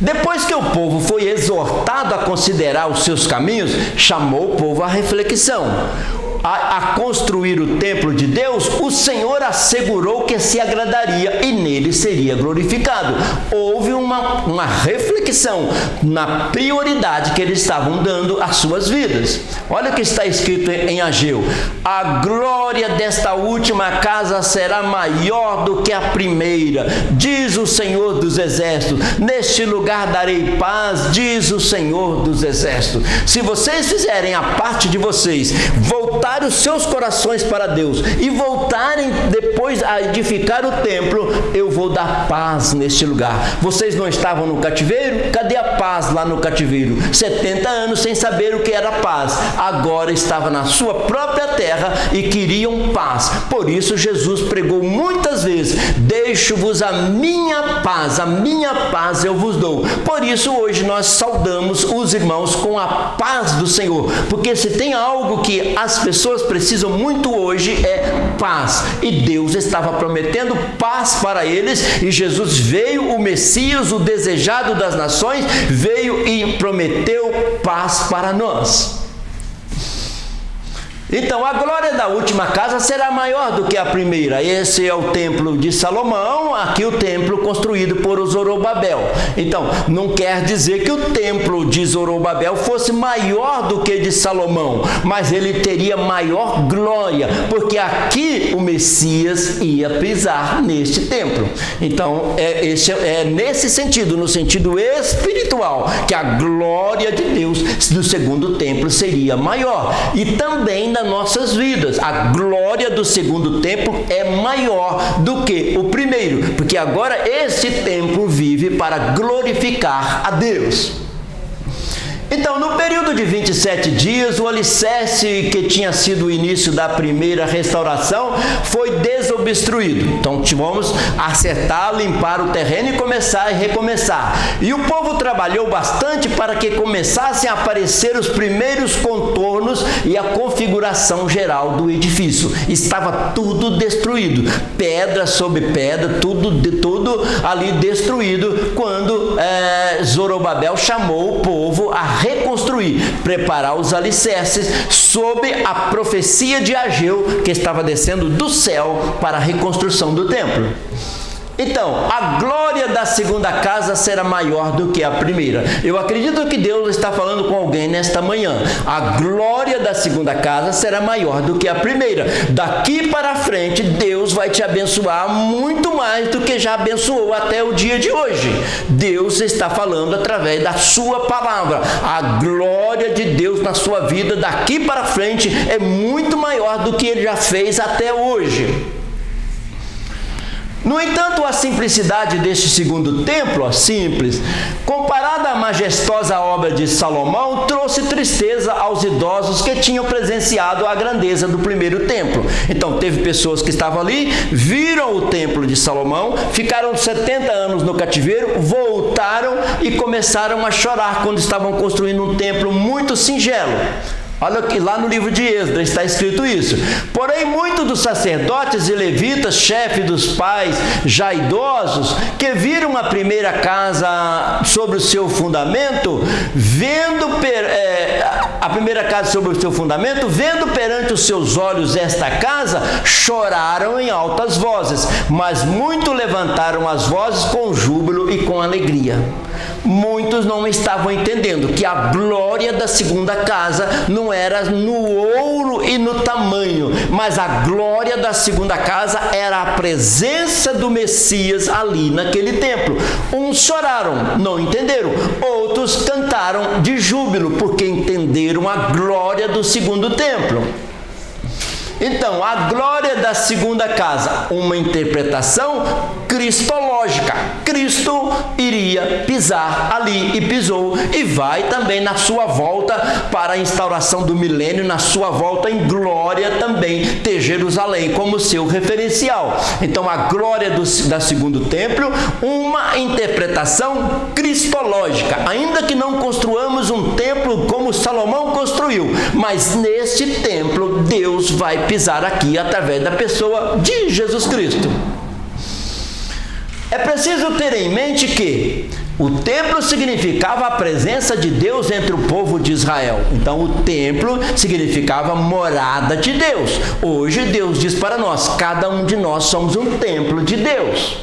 Depois que o povo foi exortado a considerar os seus caminhos, chamou o povo à reflexão. A construir o templo de Deus, o Senhor assegurou que se agradaria e nele seria glorificado. Houve uma reflexão na prioridade que eles estavam dando às suas vidas. Olha o que está escrito em Ageu. A glória desta última casa será maior do que a primeira, diz o Senhor dos Exércitos. Neste lugar darei paz, diz o Senhor dos Exércitos. Se vocês fizerem a parte de vocês, voltar os seus corações para Deus e voltarem depois a edificar o templo, eu vou dar paz neste lugar. Vocês não estavam no cativeiro? Cadê a paz lá no cativeiro? 70 anos sem saber o que era paz. Agora estava na sua própria terra e queriam paz. Por isso Jesus pregou muitas vezes, deixo-vos a minha paz eu vos dou. Por isso hoje nós saudamos os irmãos com a paz do Senhor, porque se tem algo que as pessoas precisam muito hoje é paz, e Deus estava prometendo paz para eles, e Jesus veio, o Messias, o desejado das nações, veio e prometeu paz para nós. Então, a glória da última casa será maior do que a primeira. Esse é o templo de Salomão, aqui o templo construído por Zorobabel. Então, não quer dizer que o templo de Zorobabel fosse maior do que de Salomão, mas ele teria maior glória, porque aqui o Messias ia pisar neste templo. Então, é nesse sentido, no sentido espiritual, que a glória de Deus do segundo templo seria maior. E também nas nossas vidas, a glória do segundo templo é maior do que o primeiro, porque agora esse templo vive para glorificar a Deus. Então, no período de 27 dias, o alicerce que tinha sido o início da primeira restauração foi desobstruído. Então, vamos acertar, limpar o terreno e começar e recomeçar. E o povo trabalhou bastante para que começassem a aparecer os primeiros contornos e a configuração geral do edifício. Estava tudo destruído, pedra sobre pedra, tudo ali destruído, quando Zorobabel chamou o povo a reconstruir, preparar os alicerces sob a profecia de Ageu, que estava descendo do céu para a reconstrução do templo. Então, a glória da segunda casa será maior do que a primeira. Eu acredito que Deus está falando com alguém nesta manhã. A glória da segunda casa será maior do que a primeira. Daqui para frente, Deus vai te abençoar muito mais do que já abençoou até o dia de hoje. Deus está falando através da sua palavra. A glória de Deus na sua vida daqui para frente é muito maior do que Ele já fez até hoje. No entanto, a simplicidade deste segundo templo, simples, comparada à majestosa obra de Salomão trouxe tristeza aos idosos que tinham presenciado a grandeza do primeiro templo. Então teve pessoas que estavam ali, viram o templo de Salomão, ficaram 70 anos no cativeiro, voltaram e começaram a chorar quando estavam construindo um templo muito singelo. Olha que lá no livro de Êxodo está escrito isso. Porém, muitos dos sacerdotes e levitas, chefes dos pais já idosos, que viram a primeira casa sobre o seu fundamento, vendo perante os seus olhos esta casa, choraram em altas vozes, mas muito levantaram as vozes com júbilo e com alegria. Muitos não estavam entendendo que a glória da segunda casa não era no ouro e no tamanho, mas a glória da segunda casa era a presença do Messias ali naquele templo. Uns choraram, não entenderam, outros cantaram de júbilo, porque entenderam a glória do segundo templo. Então, a glória da segunda casa, uma interpretação cristológica. Cristo iria pisar ali e pisou, e vai também na sua volta para a instauração do milênio, na sua volta em glória também ter Jerusalém como seu referencial. Então, a glória da segundo templo, uma interpretação cristológica, ainda que não construamos um templo como Salomão construiu, mas neste templo Deus vai pisar aqui através da pessoa de Jesus Cristo. É preciso ter em mente que o templo significava a presença de Deus entre o povo de Israel. Então o templo significava morada de Deus. Hoje Deus diz para nós, cada um de nós somos um templo de Deus.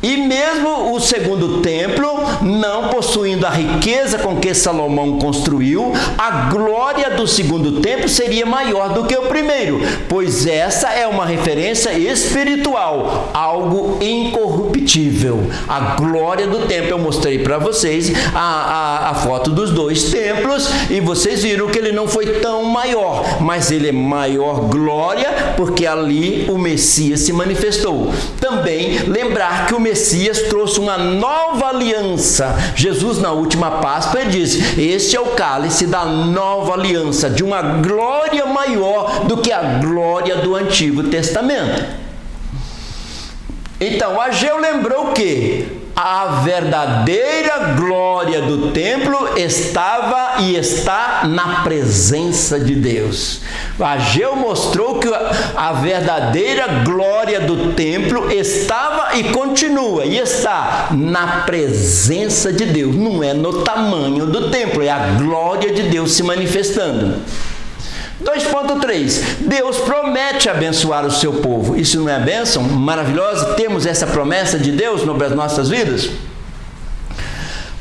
E mesmo o segundo templo, não possuindo a riqueza com que Salomão construiu, a glória do segundo templo seria maior do que o primeiro, pois essa é uma referência espiritual, algo incorruptível. A glória do templo, eu mostrei para vocês a foto dos dois templos, e vocês viram que ele não foi tão maior, mas ele é maior glória, porque ali o Messias se manifestou. Também lembrar que o Messias trouxe uma nova aliança. Jesus, na última Páscoa, ele diz: este é o cálice da nova aliança, de uma glória maior do que a glória do Antigo Testamento. Então, Ageu lembrou que a verdadeira glória do templo estava e está na presença de Deus. Ageu mostrou que a verdadeira glória do templo estava e continua e está na presença de Deus. Não é no tamanho do templo, é a glória de Deus se manifestando. 2.3. Deus promete abençoar o seu povo. Isso não é bênção maravilhosa? Temos essa promessa de Deus nas nossas vidas?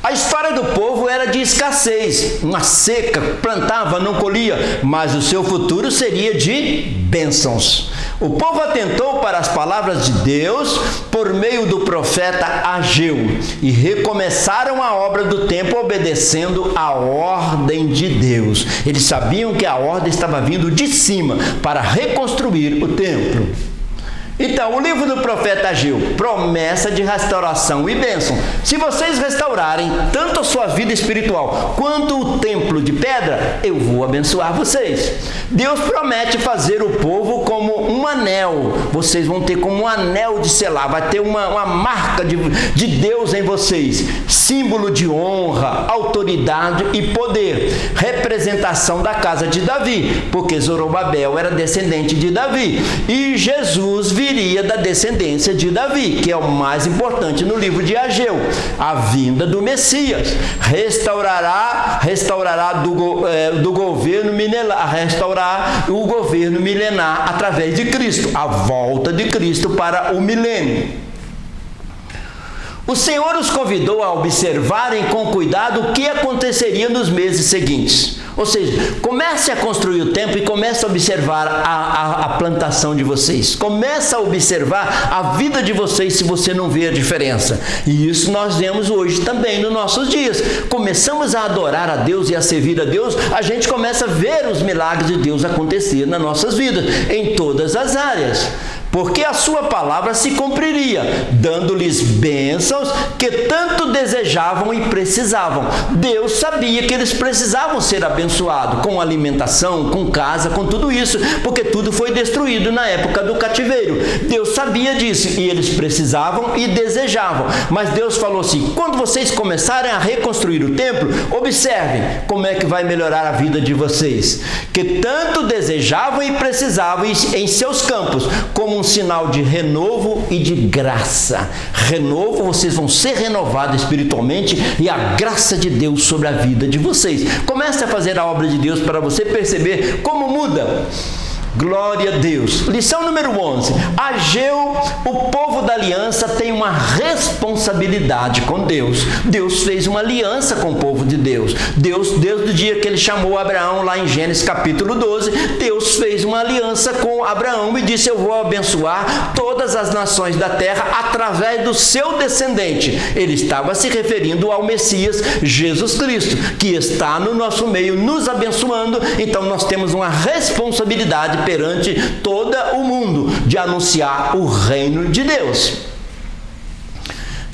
A história do povo era de escassez, uma seca, plantava, não colhia, mas o seu futuro seria de bênçãos. O povo atentou para as palavras de Deus por meio do profeta Ageu e recomeçaram a obra do templo obedecendo a ordem de Deus. Eles sabiam que a ordem estava vindo de cima para reconstruir o templo. Então, o livro do profeta Ageu, promessa de restauração e bênção. Se vocês restaurarem tanto a sua vida espiritual quanto o templo de pedra, eu vou abençoar vocês. Deus promete fazer o povo como um anel. Vocês vão ter como um anel de selar, vai ter uma marca de Deus em vocês. Símbolo de honra, autoridade e poder. Representação da casa de Davi, porque Zorobabel era descendente de Davi. E Jesus viria da descendência de Davi, que é o mais importante no livro de Ageu, a vinda do Messias. Restaurará do governo milenar, restaurar o governo milenar através de Cristo, a volta de Cristo para o milênio. O Senhor os convidou a observarem com cuidado o que aconteceria nos meses seguintes. Ou seja, comece a construir o templo e comece a observar a plantação de vocês. Comece a observar a vida de vocês se você não vê a diferença. E isso nós vemos hoje também nos nossos dias. Começamos a adorar a Deus e a servir a Deus, a gente começa a ver os milagres de Deus acontecer nas nossas vidas, em todas as áreas. porque a sua palavra se cumpriria, dando-lhes bênçãos que tanto desejavam e precisavam. Deus sabia que eles precisavam ser abençoados com alimentação, com casa, com tudo isso, porque tudo foi destruído na época do cativeiro. Deus sabia disso e eles precisavam e desejavam. Mas Deus falou assim: quando vocês começarem a reconstruir o templo, observem como é que vai melhorar a vida de vocês, que tanto desejavam e precisavam em seus campos, como um sinal de renovo e de graça. Renovo, vocês vão ser renovados espiritualmente, e a graça de Deus sobre a vida de vocês. Comece a fazer a obra de Deus para você perceber como muda. Glória a Deus. Lição número 11. Ageu, o povo da aliança, tem uma responsabilidade com Deus. Deus fez uma aliança com o povo de Deus. Desde o dia que ele chamou Abraão, lá em Gênesis capítulo 12, Deus fez uma aliança com Abraão e disse: eu vou abençoar todas as nações da terra através do seu descendente. Ele estava se referindo ao Messias Jesus Cristo, que está no nosso meio nos abençoando. Então nós temos uma responsabilidade perante todo o mundo de anunciar o reino de Deus.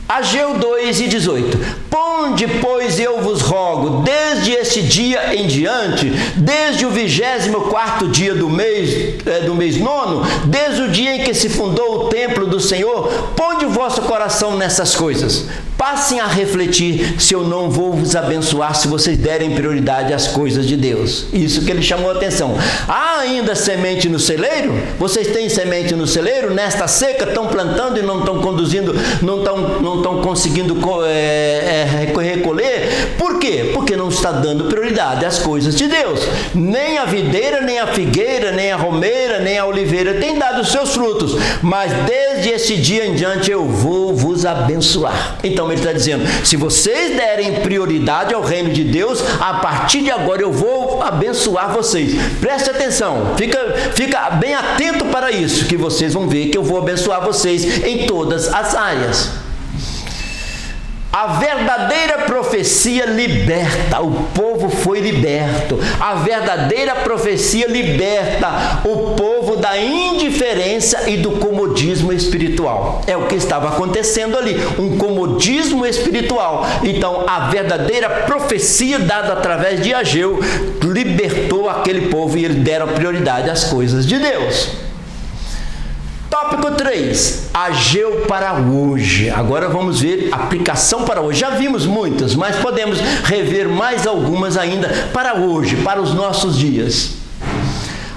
Ageu 2:18. Ponde, pois, eu vos rogo, desde este dia em diante, desde o 24º dia do mês nono, desde o dia em que se fundou o templo do Senhor, ponde o vosso coração nessas coisas. Passem a refletir se eu não vou vos abençoar se vocês derem prioridade às coisas de Deus. Isso que ele chamou a atenção. Há ainda semente no celeiro? Vocês têm semente no celeiro? Nesta seca estão plantando e não estão conduzindo, não estão conseguindo recolher. Por quê? Porque não está dando prioridade às coisas de Deus. Nem a videira, nem a figueira, nem a romeira, nem a oliveira tem dado os seus frutos, mas desde esse dia em diante eu vou vos abençoar. Então ele está dizendo: se vocês derem prioridade ao reino de Deus, a partir de agora eu vou abençoar vocês. Preste atenção, fica bem atento para isso, que vocês vão ver que eu vou abençoar vocês em todas as áreas. A verdadeira profecia liberta, o povo foi liberto. A verdadeira profecia liberta o povo da indiferença e do comodismo espiritual. É o que estava acontecendo ali, um comodismo espiritual. Então, a verdadeira profecia dada através de Ageu libertou aquele povo e eles deram prioridade às coisas de Deus. Tópico 3, Ageu para hoje. Agora vamos ver aplicação para hoje. Já vimos muitas, mas podemos rever mais algumas ainda para hoje, para os nossos dias.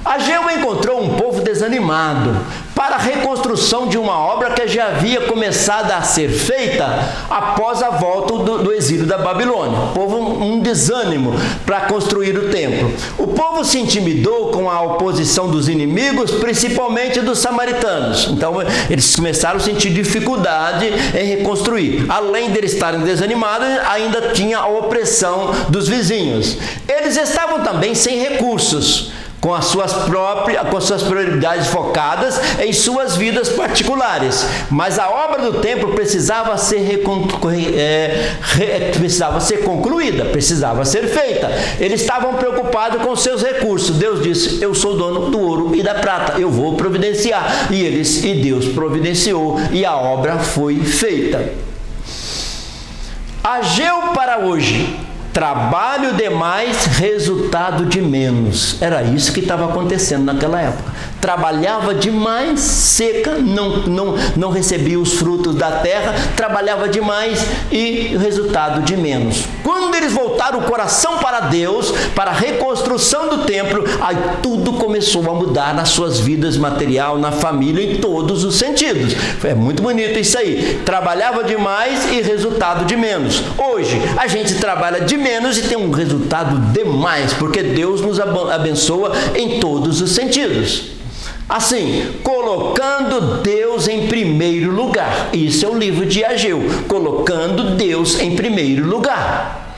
Ageu encontrou um povo desanimado para a reconstrução de uma obra que já havia começado a ser feita após a volta do exílio da Babilônia. O povo, um desânimo para construir o templo. O povo se intimidou com a oposição dos inimigos, principalmente dos samaritanos. Então, eles começaram a sentir dificuldade em reconstruir. Além de eles estarem desanimados, ainda tinha a opressão dos vizinhos. Eles estavam também sem recursos, com as suas prioridades focadas em suas vidas particulares. Mas a obra do templo precisava ser concluída, precisava ser feita. Eles estavam preocupados com seus recursos. Deus disse: eu sou dono do ouro e da prata, eu vou providenciar. E Deus providenciou e a obra foi feita. Ageu para hoje. Trabalho demais, resultado de menos. Era isso que estava acontecendo naquela época. Trabalhava demais, seca, não recebia os frutos da terra, trabalhava demais e resultado de menos. Quando eles voltaram o coração para Deus, para a reconstrução do templo, aí tudo começou a mudar nas suas vidas material, na família, em todos os sentidos. É muito bonito isso aí. Trabalhava demais e resultado de menos. Hoje, a gente trabalha de menos e tem um resultado demais, porque Deus nos abençoa em todos os sentidos. Assim, colocando Deus em primeiro lugar. Isso é o livro de Ageu, colocando Deus em primeiro lugar.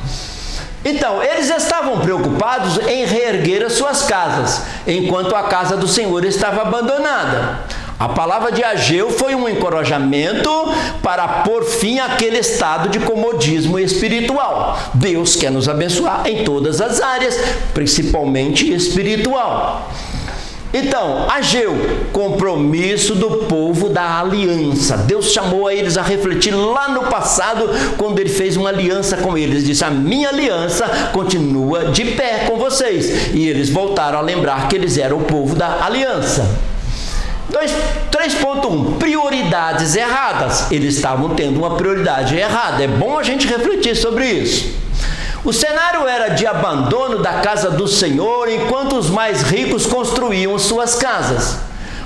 Então, eles estavam preocupados em reerguer as suas casas, enquanto a casa do Senhor estava abandonada. A palavra de Ageu foi um encorajamento para pôr fim àquele estado de comodismo espiritual. Deus quer nos abençoar em todas as áreas, principalmente espiritual. Então, Ageu, compromisso do povo da aliança. Deus chamou a eles a refletir lá no passado, quando ele fez uma aliança com eles. Ele disse: a minha aliança continua de pé com vocês. E eles voltaram a lembrar que eles eram o povo da aliança. 3.1, prioridades erradas. Eles estavam tendo uma prioridade errada. É bom a gente refletir sobre isso. O cenário era de abandono da casa do Senhor, enquanto os mais ricos construíam suas casas.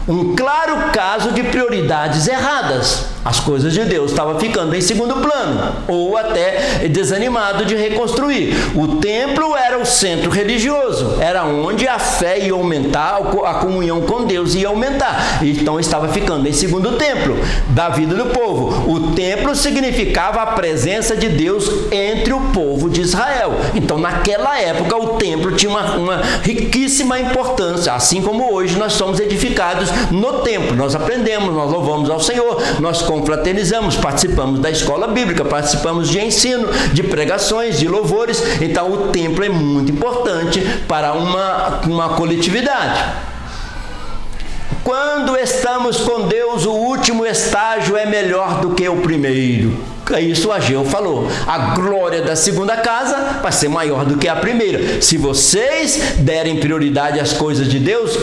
Um claro caso de prioridades erradas. As coisas de Deus estavam ficando em segundo plano, ou até desanimado de reconstruir. O templo era o centro religioso, era onde a fé ia aumentar, a comunhão com Deus ia aumentar. Então estava ficando em segundo templo da vida do povo. O templo significava a presença de Deus entre o povo de Israel. Então naquela época o templo tinha uma riquíssima importância, assim como hoje nós somos edificados no templo. Nós aprendemos, nós louvamos ao Senhor, nós confraternizamos, participamos da escola bíblica, participamos de ensino, de pregações, de louvores. Então o templo é muito importante para uma coletividade. Quando estamos com Deus, o último estágio é melhor do que o primeiro. É isso Ageu falou. A glória da segunda casa vai ser maior do que a primeira. Se vocês derem prioridade às coisas de Deus,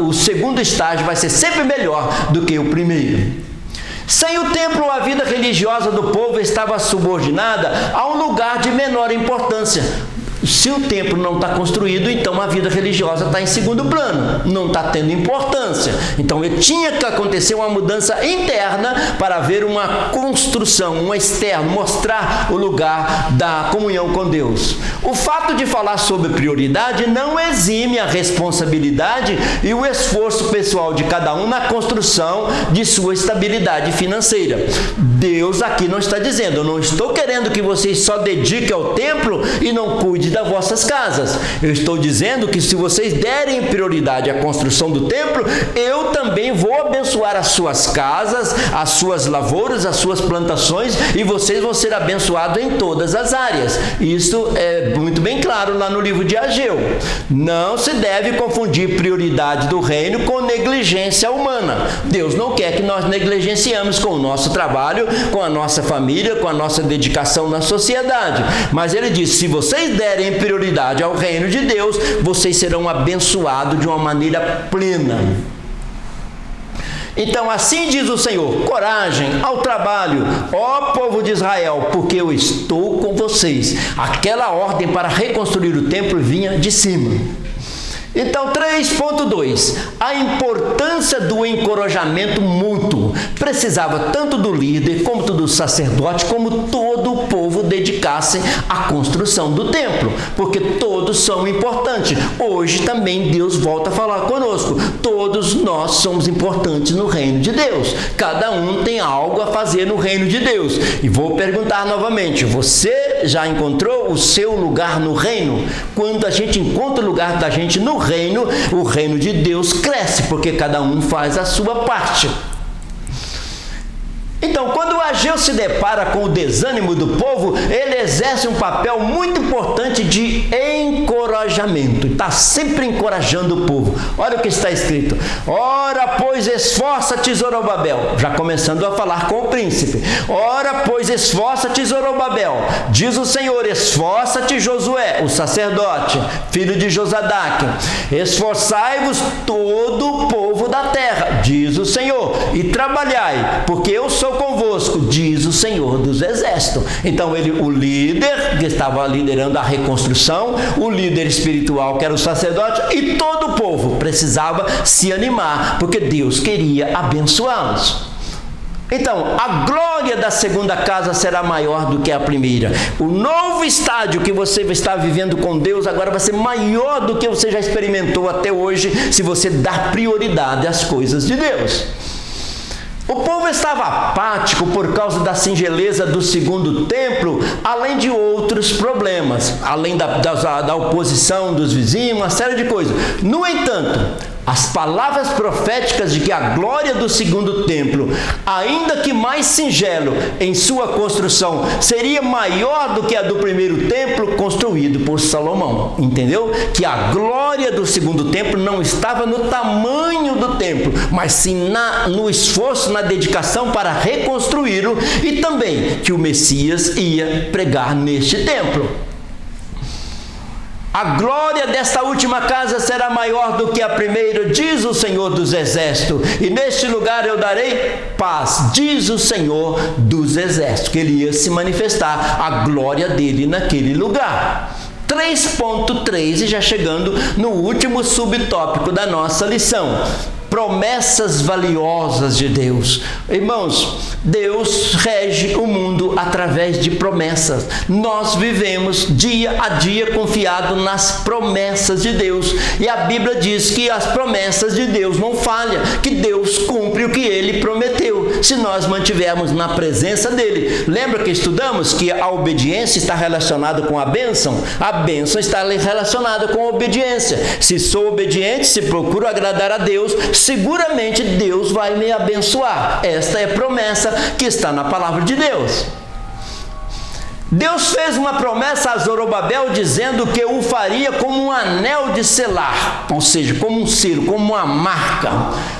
o segundo estágio vai ser sempre melhor do que o primeiro. Sem o templo, a vida religiosa do povo estava subordinada a um lugar de menor importância. Se o templo não está construído, então a vida religiosa está em segundo plano, não está tendo importância. Então tinha que acontecer uma mudança interna para haver uma construção, um externo, mostrar o lugar da comunhão com Deus. O fato de falar sobre prioridade não exime a responsabilidade e o esforço pessoal de cada um na construção de sua estabilidade financeira. Deus aqui não está dizendo: eu não estou querendo que vocês só dediquem ao templo e não cuidem das vossas casas. Eu estou dizendo que se vocês derem prioridade à construção do templo, eu também vou abençoar as suas casas, as suas lavouras, as suas plantações, e vocês vão ser abençoados em todas as áreas. Isso é muito bem claro lá no livro de Ageu. Não se deve confundir prioridade do reino com negligência humana. Deus não quer que nós negligenciamos com o nosso trabalho, com a nossa família, com a nossa dedicação na sociedade. Mas ele diz: se vocês derem prioridade ao reino de Deus, vocês serão abençoados de uma maneira plena. Então assim diz o Senhor: coragem ao trabalho, ó povo de Israel, porque eu estou com vocês. Aquela ordem para reconstruir o templo vinha de cima. Então, 3.2, a importância do encorajamento mútuo. Precisava tanto do líder, como do sacerdote, como todo o povo dedicasse à construção do templo, porque todos são importantes. Hoje também Deus volta a falar conosco. Todos nós somos importantes no reino de Deus. Cada um tem algo a fazer no reino de Deus. E vou perguntar novamente: você já encontrou o seu lugar no reino? Quando a gente encontra o lugar da gente no reino, o reino de Deus cresce, porque cada um faz a sua parte. Então, quando Ageu se depara com o desânimo do povo, ele exerce um papel muito importante de encorajamento. Está sempre encorajando o povo. Olha o que está escrito: ora, pois, esforça-te, Zorobabel. Já começando a falar com o príncipe. Ora, pois, esforça-te, Zorobabel. Diz o Senhor: esforça-te, Josué, o sacerdote, filho de Josadaque. Esforçai-vos todo o povo da terra, diz o Senhor, e trabalhai, porque eu sou convosco, diz o Senhor dos Exércitos. Então o líder que estava liderando a reconstrução, o líder espiritual que era o sacerdote, e todo o povo precisava se animar, porque Deus queria abençoá-los. Então, a glória da segunda casa será maior do que a primeira. O novo estágio que você está vivendo com Deus agora vai ser maior do que você já experimentou até hoje, se você dar prioridade às coisas de Deus. O povo estava apático por causa da singeleza do segundo templo, além de outros problemas, além da oposição dos vizinhos, uma série de coisas. No entanto, As palavras proféticas de que a glória do segundo templo, ainda que mais singelo em sua construção, seria maior do que a do primeiro templo construído por Salomão. Entendeu? Que a glória do segundo templo não estava no tamanho do templo, mas sim no esforço, na dedicação para reconstruí-lo, e também que o Messias ia pregar neste templo. A glória desta última casa será maior do que a primeira, diz o Senhor dos Exércitos, e neste lugar eu darei paz, diz o Senhor dos Exércitos, que ele ia se manifestar a glória dele naquele lugar. 3.3, e já chegando no último subtópico da nossa lição: promessas valiosas de Deus. Irmãos, Deus rege o mundo através de promessas. Nós vivemos dia a dia confiado nas promessas de Deus. E a Bíblia diz que as promessas de Deus não falham, que Deus cumpre o que Ele prometeu, se nós mantivermos na presença dEle. Lembra que estudamos que a obediência está relacionada com a bênção? A bênção está relacionada com a obediência. Se sou obediente, se procuro agradar a Deus, seguramente Deus vai me abençoar. Esta é a promessa que está na palavra de Deus. Deus fez uma promessa a Zorobabel dizendo que o faria como um anel de selar, ou seja, como um selo, como uma marca.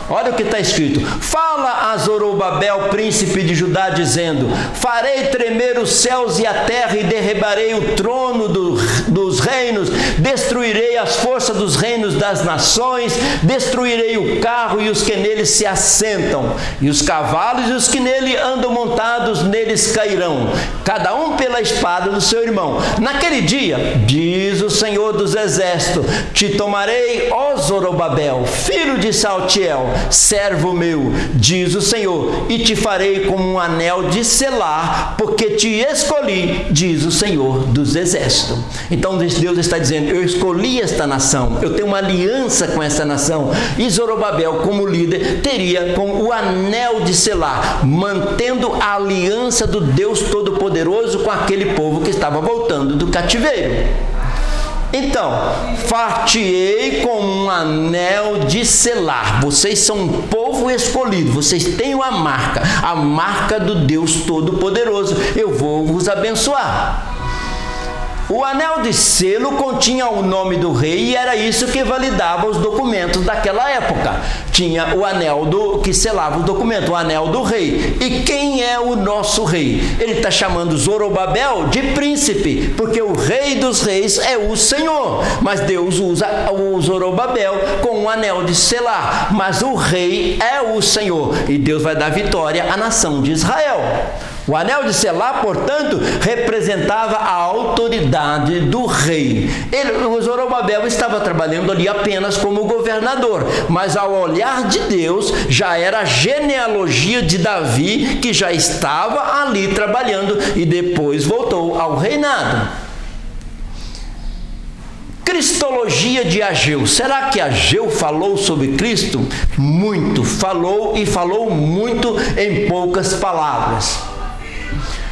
Olha o que está escrito: fala a Zorobabel, príncipe de Judá, dizendo: farei tremer os céus e a terra, e derribarei o trono dos reinos, destruirei as forças dos reinos das nações, destruirei o carro e os que nele se assentam, e os cavalos e os que nele andam montados neles cairão, cada um pela espada do seu irmão. Naquele dia, diz o Senhor dos Exércitos, te tomarei, ó Zorobabel, filho de Saltiel, servo meu, diz o Senhor, e te farei como um anel de selar, porque te escolhi, diz o Senhor dos Exércitos. Então Deus está dizendo: eu escolhi esta nação, eu tenho uma aliança com essa nação, e Zorobabel, como líder, teria com o anel de selar, mantendo a aliança do Deus Todo-Poderoso com aquele povo que estava voltando do cativeiro. Então, far-te-ei com um anel de selar. Vocês são um povo escolhido, vocês têm a marca do Deus Todo-Poderoso. Eu vou vos abençoar. O anel de selo continha o nome do rei, e era isso que validava os documentos daquela época. Tinha o anel que selava os documentos, o anel do rei. E quem é o nosso rei? Ele está chamando Zorobabel de príncipe, porque o rei dos reis é o Senhor. Mas Deus usa o Zorobabel com um anel de selar. Mas o rei é o Senhor, e Deus vai dar vitória à nação de Israel. O anel de selar, portanto, representava a autoridade do rei. O Zorobabel estava trabalhando ali apenas como governador, mas ao olhar de Deus, já era a genealogia de Davi que já estava ali trabalhando e depois voltou ao reinado. Cristologia de Ageu. Será que Ageu falou sobre Cristo? Muito. Falou, e falou muito em poucas palavras.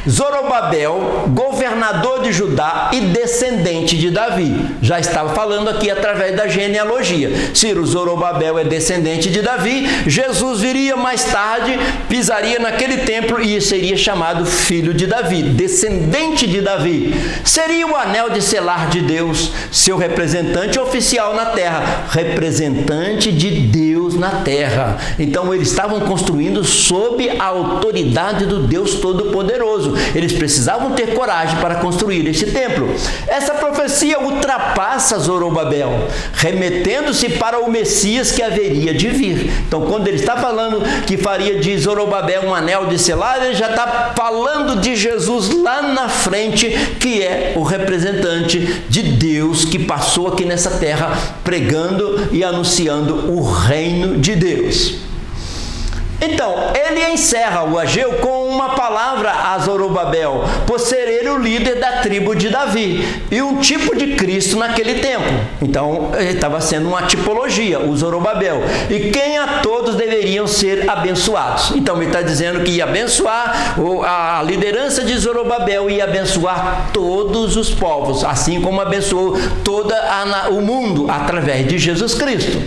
Zorobabel, governador de Judá e descendente de Davi. Já estava falando aqui através da genealogia. Se o Zorobabel é descendente de Davi, Jesus viria mais tarde, pisaria naquele templo e seria chamado filho de Davi, descendente de Davi. Seria o anel de selar de Deus, seu representante oficial na terra, representante de Deus na terra. Então eles estavam construindo sob a autoridade do Deus Todo-Poderoso. Eles precisavam ter coragem para construir este templo. Essa profecia ultrapassa Zorobabel, remetendo-se para o Messias que haveria de vir. Então, quando ele está falando que faria de Zorobabel um anel de selar, ele já está falando de Jesus lá na frente, que é o representante de Deus que passou aqui nessa terra pregando e anunciando o reino de Deus. Então, ele encerra o Ageu com uma palavra a Zorobabel, por ser ele o líder da tribo de Davi e um tipo de Cristo naquele tempo. Então, ele estava sendo uma tipologia, o Zorobabel, e quem a todos deveriam ser abençoados. Então, ele está dizendo que ia abençoar a liderança de Zorobabel, ia abençoar todos os povos, assim como abençoou todo o mundo através de Jesus Cristo.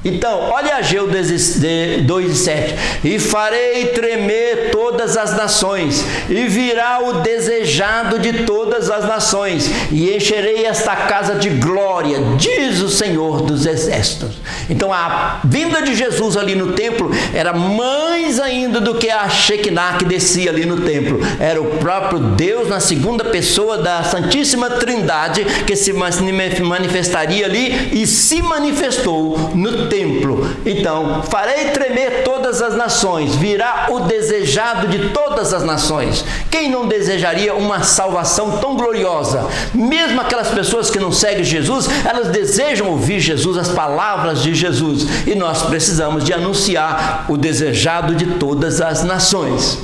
Então, olha Ageu 2:7. E farei tremer todas as nações, e virá o desejado de todas as nações, e encherei esta casa de glória, diz o Senhor dos Exércitos. Então, a vinda de Jesus ali no templo era mais ainda do que a Shekinah que descia ali no templo. Era o próprio Deus na segunda pessoa da Santíssima Trindade que se manifestaria ali e se manifestou no templo. Então, farei tremer todas as nações, virá o desejado de todas as nações. Quem não desejaria uma salvação tão gloriosa? Mesmo aquelas pessoas que não seguem Jesus, elas desejam ouvir Jesus, as palavras de Jesus, e nós precisamos de anunciar o desejado de todas as nações.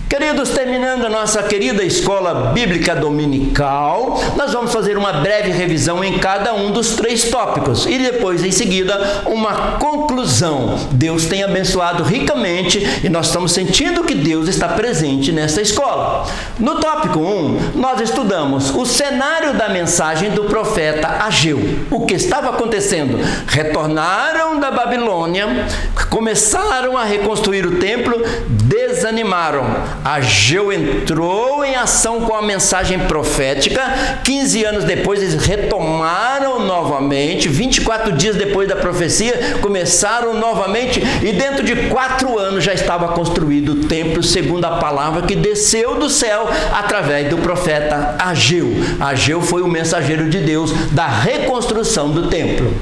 Queridos, terminando a nossa querida escola bíblica dominical, nós vamos fazer uma breve revisão em cada um dos 3 tópicos e depois, em seguida, uma conclusão. Deus tem abençoado ricamente e nós estamos sentindo que Deus está presente nesta escola. No tópico 1, nós estudamos o cenário da mensagem do profeta Ageu. O que estava acontecendo? Retornaram da Babilônia, começaram a reconstruir o templo, desanimaram. Ageu entrou em ação com a mensagem profética. 15 anos depois eles retomaram novamente. 24 dias depois da profecia começaram novamente, e dentro de 4 anos já estava construído o templo segundo a palavra que desceu do céu através do profeta Ageu. Ageu foi o mensageiro de Deus da reconstrução do templo.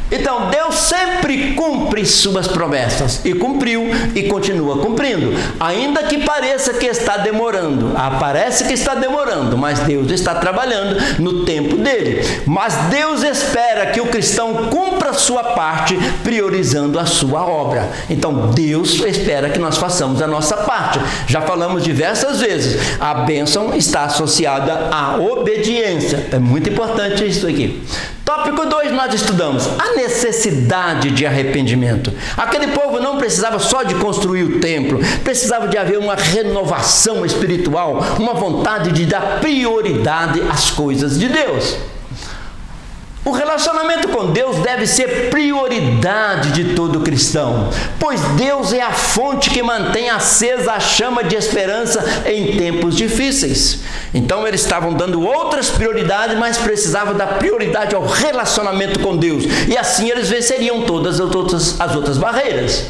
Então, Deus sempre cumpre suas promessas, e cumpriu e continua cumprindo, ainda que pareça que está demorando. Parece que está demorando, mas Deus está trabalhando no tempo dele. Mas Deus espera que o cristão cumpra a sua parte, priorizando a sua obra. Então, Deus espera que nós façamos a nossa parte. Já falamos diversas vezes, a bênção está associada à obediência. É muito importante isso aqui. Tópico 2, nós estudamos a necessidade de arrependimento. Aquele povo não precisava só de construir o templo, precisava de haver uma renovação espiritual, uma vontade de dar prioridade às coisas de Deus. O relacionamento com Deus deve ser prioridade de todo cristão, pois Deus é a fonte que mantém acesa a chama de esperança em tempos difíceis. Então eles estavam dando outras prioridades, mas precisavam dar prioridade ao relacionamento com Deus, e assim eles venceriam todas as outras barreiras.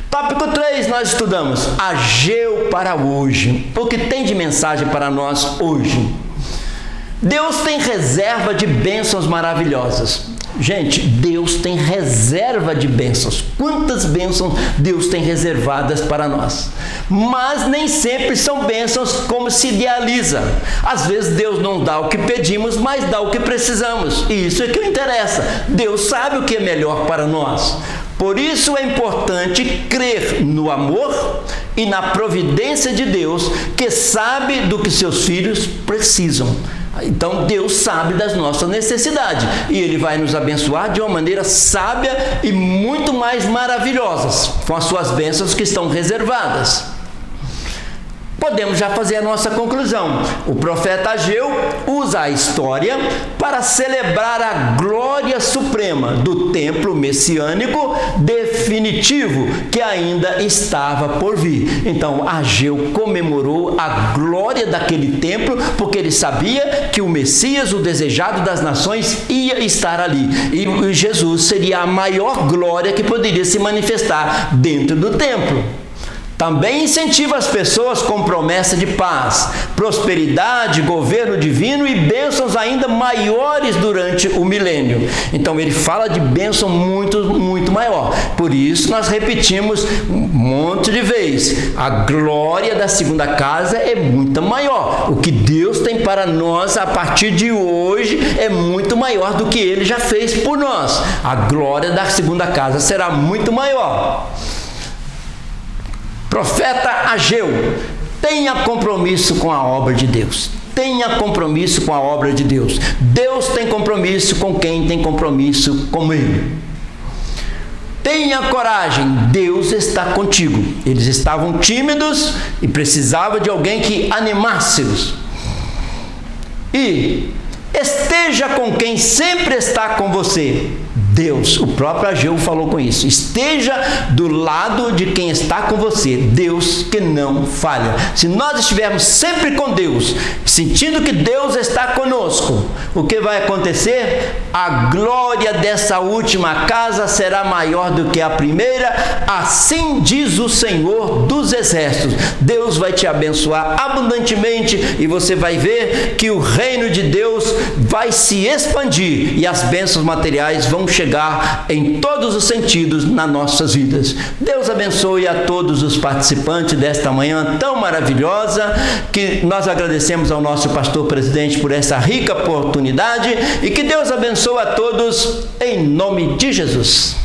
Tópico 3, nós estudamos Ageu para hoje. O que tem de mensagem para nós hoje? Deus tem reserva de bênçãos maravilhosas. Gente, Deus tem reserva de bênçãos. Quantas bênçãos Deus tem reservadas para nós? Mas nem sempre são bênçãos como se idealiza. Às vezes Deus não dá o que pedimos, mas dá o que precisamos. E isso é que interessa. Deus sabe o que é melhor para nós. Por isso é importante crer no amor e na providência de Deus, que sabe do que seus filhos precisam. Então Deus sabe das nossas necessidades e Ele vai nos abençoar de uma maneira sábia e muito mais maravilhosas, com as suas bênçãos que estão reservadas. Podemos já fazer a nossa conclusão. O profeta Ageu usa a história para celebrar a glória suprema do templo messiânico definitivo que ainda estava por vir. Então Ageu comemorou a glória daquele templo porque ele sabia que o Messias, o desejado das nações, ia estar ali. E Jesus seria a maior glória que poderia se manifestar dentro do templo. Também incentiva as pessoas com promessa de paz, prosperidade, governo divino e bênçãos ainda maiores durante o milênio. Então ele fala de bênção muito, muito maior. Por isso nós repetimos um monte de vezes. A glória da segunda casa é muito maior. O que Deus tem para nós a partir de hoje é muito maior do que Ele já fez por nós. A glória da segunda casa será muito maior. Profeta Ageu, tenha compromisso com a obra de Deus. Tenha compromisso com a obra de Deus. Deus tem compromisso com quem tem compromisso com Ele. Tenha coragem, Deus está contigo. Eles estavam tímidos e precisavam de alguém que animasse-os. E esteja com quem sempre está com você. Deus. O próprio Ageu falou com isso. Esteja do lado de quem está com você, Deus que não falha. Se nós estivermos sempre com Deus, sentindo que Deus está conosco, o que vai acontecer? A glória dessa última casa será maior do que a primeira, assim diz o Senhor dos Exércitos. Deus vai te abençoar abundantemente e você vai ver que o reino de Deus vai se expandir e as bênçãos materiais vão chegar em todos os sentidos nas nossas vidas. Deus abençoe a todos os participantes desta manhã tão maravilhosa, que nós agradecemos ao nosso pastor presidente por essa rica oportunidade e que Deus abençoe a todos em nome de Jesus.